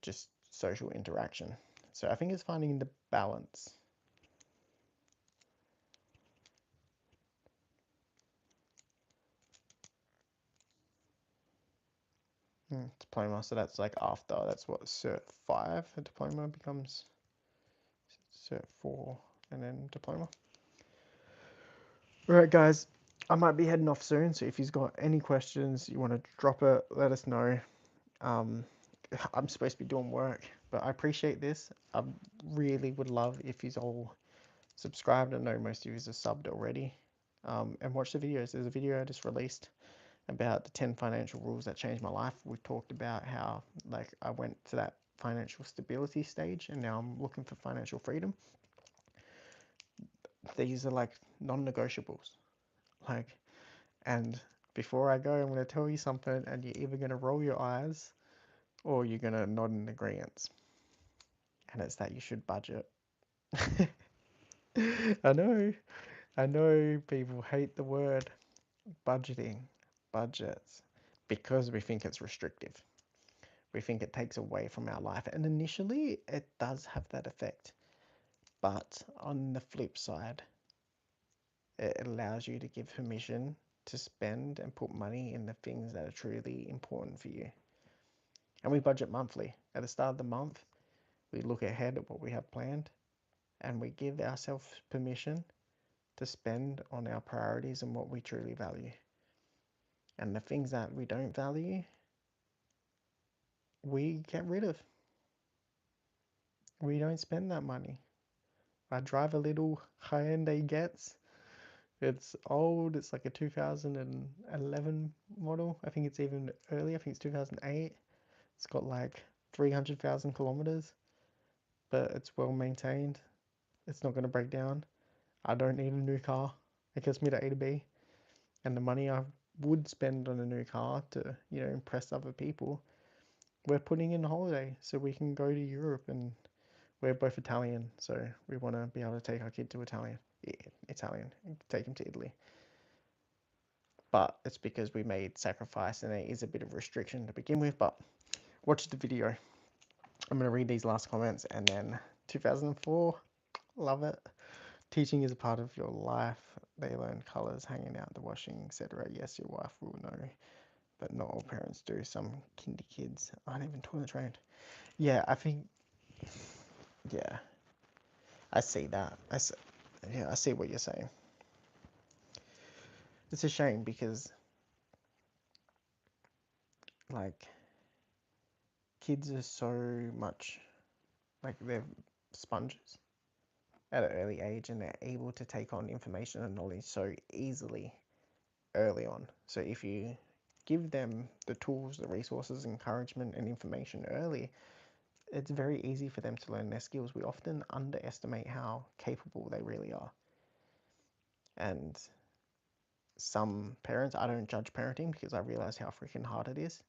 just social interaction. So I think it's finding the balance. Diploma, so that's like after, that's what, Cert 5, a diploma becomes Cert 4, and then diploma. Alright guys, I might be heading off soon, so if you've got any questions, you want to drop it, let us know. Um, I'm supposed to be doing work, but I appreciate this. I really would love if you all subscribed. I know most of you are subbed already. And watch the videos. There's a video I just released about the 10 financial rules that changed my life. We talked about how like I went to that financial stability stage and now I'm looking for financial freedom. These are like non-negotiables. Like, and before I go, I'm going to tell you something and you're either going to roll your eyes or you're going to nod in agreement. And it's that you should budget. I know people hate the word budgeting, budgets, because we think it's restrictive. We think it takes away from our life. And initially, it does have that effect. But on the flip side, it allows you to give permission to spend and put money in the things that are truly important for you. And we budget monthly. At the start of the month, we look ahead at what we have planned and we give ourselves permission to spend on our priorities and what we truly value. And the things that we don't value, we get rid of. We don't spend that money. I drive a little Hyundai Getz. It's old. It's like a 2011 model. I think it's even earlier. I think it's 2008. It's got like 300,000 kilometers, but it's well maintained. It's not going to break down. I don't need a new car. It gets me to A to B. And the money I would spend on a new car to, impress other people, we're putting in a holiday so we can go to Europe, and we're both Italian, so we want to be able to take our kid to Italian, and take him to Italy. But it's because we made sacrifice and there is a bit of restriction to begin with. But watch the video. I'm going to read these last comments and then 2004, love it. Teaching is a part of your life. They learn colors, hanging out, the washing, etc. Yes, your wife will know, but not all parents do. Some kinder kids aren't even toilet trained. Yeah, I think, yeah, I see that. I see what you're saying. It's a shame because, like, kids are so much, like, they're sponges at an early age and they're able to take on information and knowledge so easily early on. So if you give them the tools, the resources, encouragement, and information early, it's very easy for them to learn their skills. We often underestimate how capable they really are. And some parents, I don't judge parenting because I realize how freaking hard it is.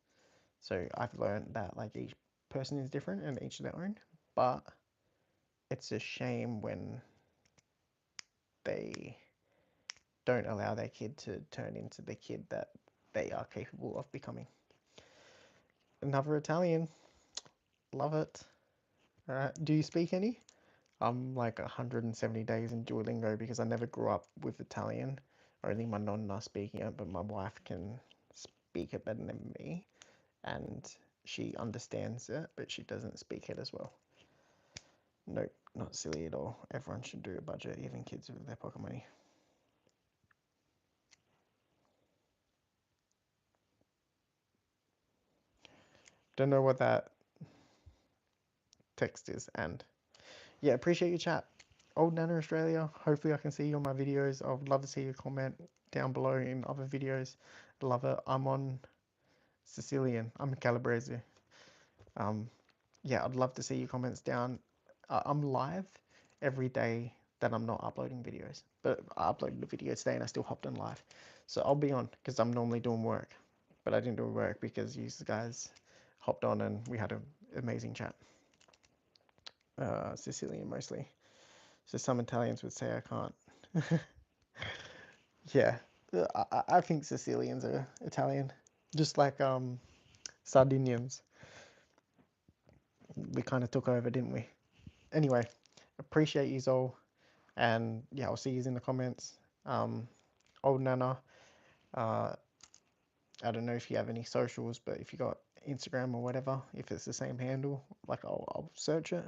So I've learned that like each person is different and each their own, but it's a shame when they don't allow their kid to turn into the kid that they are capable of becoming. Another Italian, love it. All right, do you speak any? I'm like 170 days in Duolingo because I never grew up with Italian. Only my nonna speaking it, but my wife can speak it better than me, and she understands it, but she doesn't speak it as well. Nope, not silly at all. Everyone should do a budget, even kids with their pocket money. Don't know what that text is, and yeah, appreciate your chat. Old Nana Australia, hopefully I can see you on my videos. I would love to see your comment down below in other videos. Love it. I'm on Sicilian. I'm in Calabrese. Yeah, I'd love to see your comments down. I'm live every day that I'm not uploading videos, but I uploaded a video today and I still hopped on live. So I'll be on because I'm normally doing work, but I didn't do work because you guys hopped on and we had an amazing chat. Sicilian mostly. So some Italians would say I can't. Yeah, I think Sicilians are Italian, just like Sardinians. We kind of took over, didn't we? Anyway, appreciate you all, and yeah, I'll see you in the comments. Old Nana, uh, I don't know if you have any socials, but if you got Instagram or whatever, if it's the same handle, like I'll search it.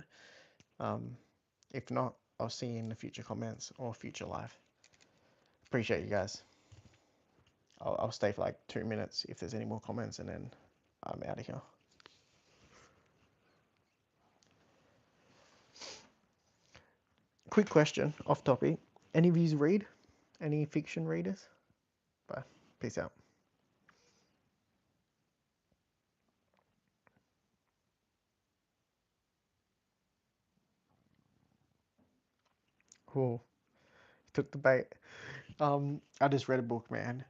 If not, I'll see you in the future comments or future live. Appreciate you guys. I'll stay for like 2 minutes if there's any more comments, and then I'm out of here. Quick question, off topic. Any of you read? Any fiction readers? Bye. Peace out. Cool. Took the bait. I just read a book, man.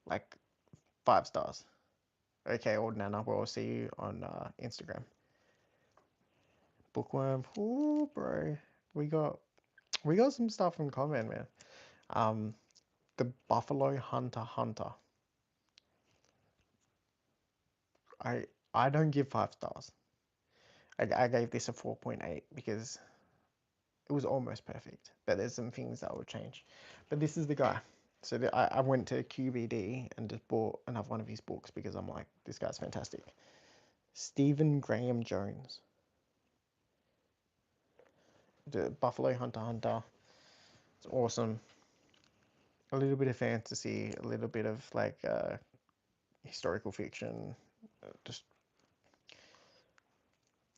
Like 5 stars. Okay, old Nana. Well, I'll see you on Instagram. Bookworm. Ooh, bro. We got some stuff in common, man. The Buffalo Hunter. I don't give 5 stars. I gave this a 4.8 because it was almost perfect, but there's some things that will change. But this is the guy. So I went to QBD and just bought another one of his books because I'm like, this guy's fantastic. Stephen Graham Jones. The Buffalo Hunter. It's awesome. A little bit of fantasy, a little bit of like historical fiction. Just,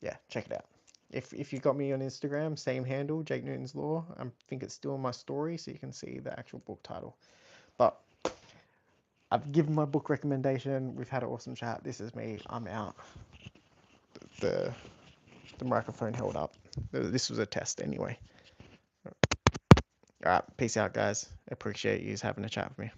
yeah, check it out. If you got me on Instagram, same handle, Jake Newton's Law. I think it's still in my story, so you can see the actual book title. But I've given my book recommendation. We've had an awesome chat. This is me. I'm out. The microphone held up. This was a test anyway. All right, peace out, guys. Appreciate you having a chat with me.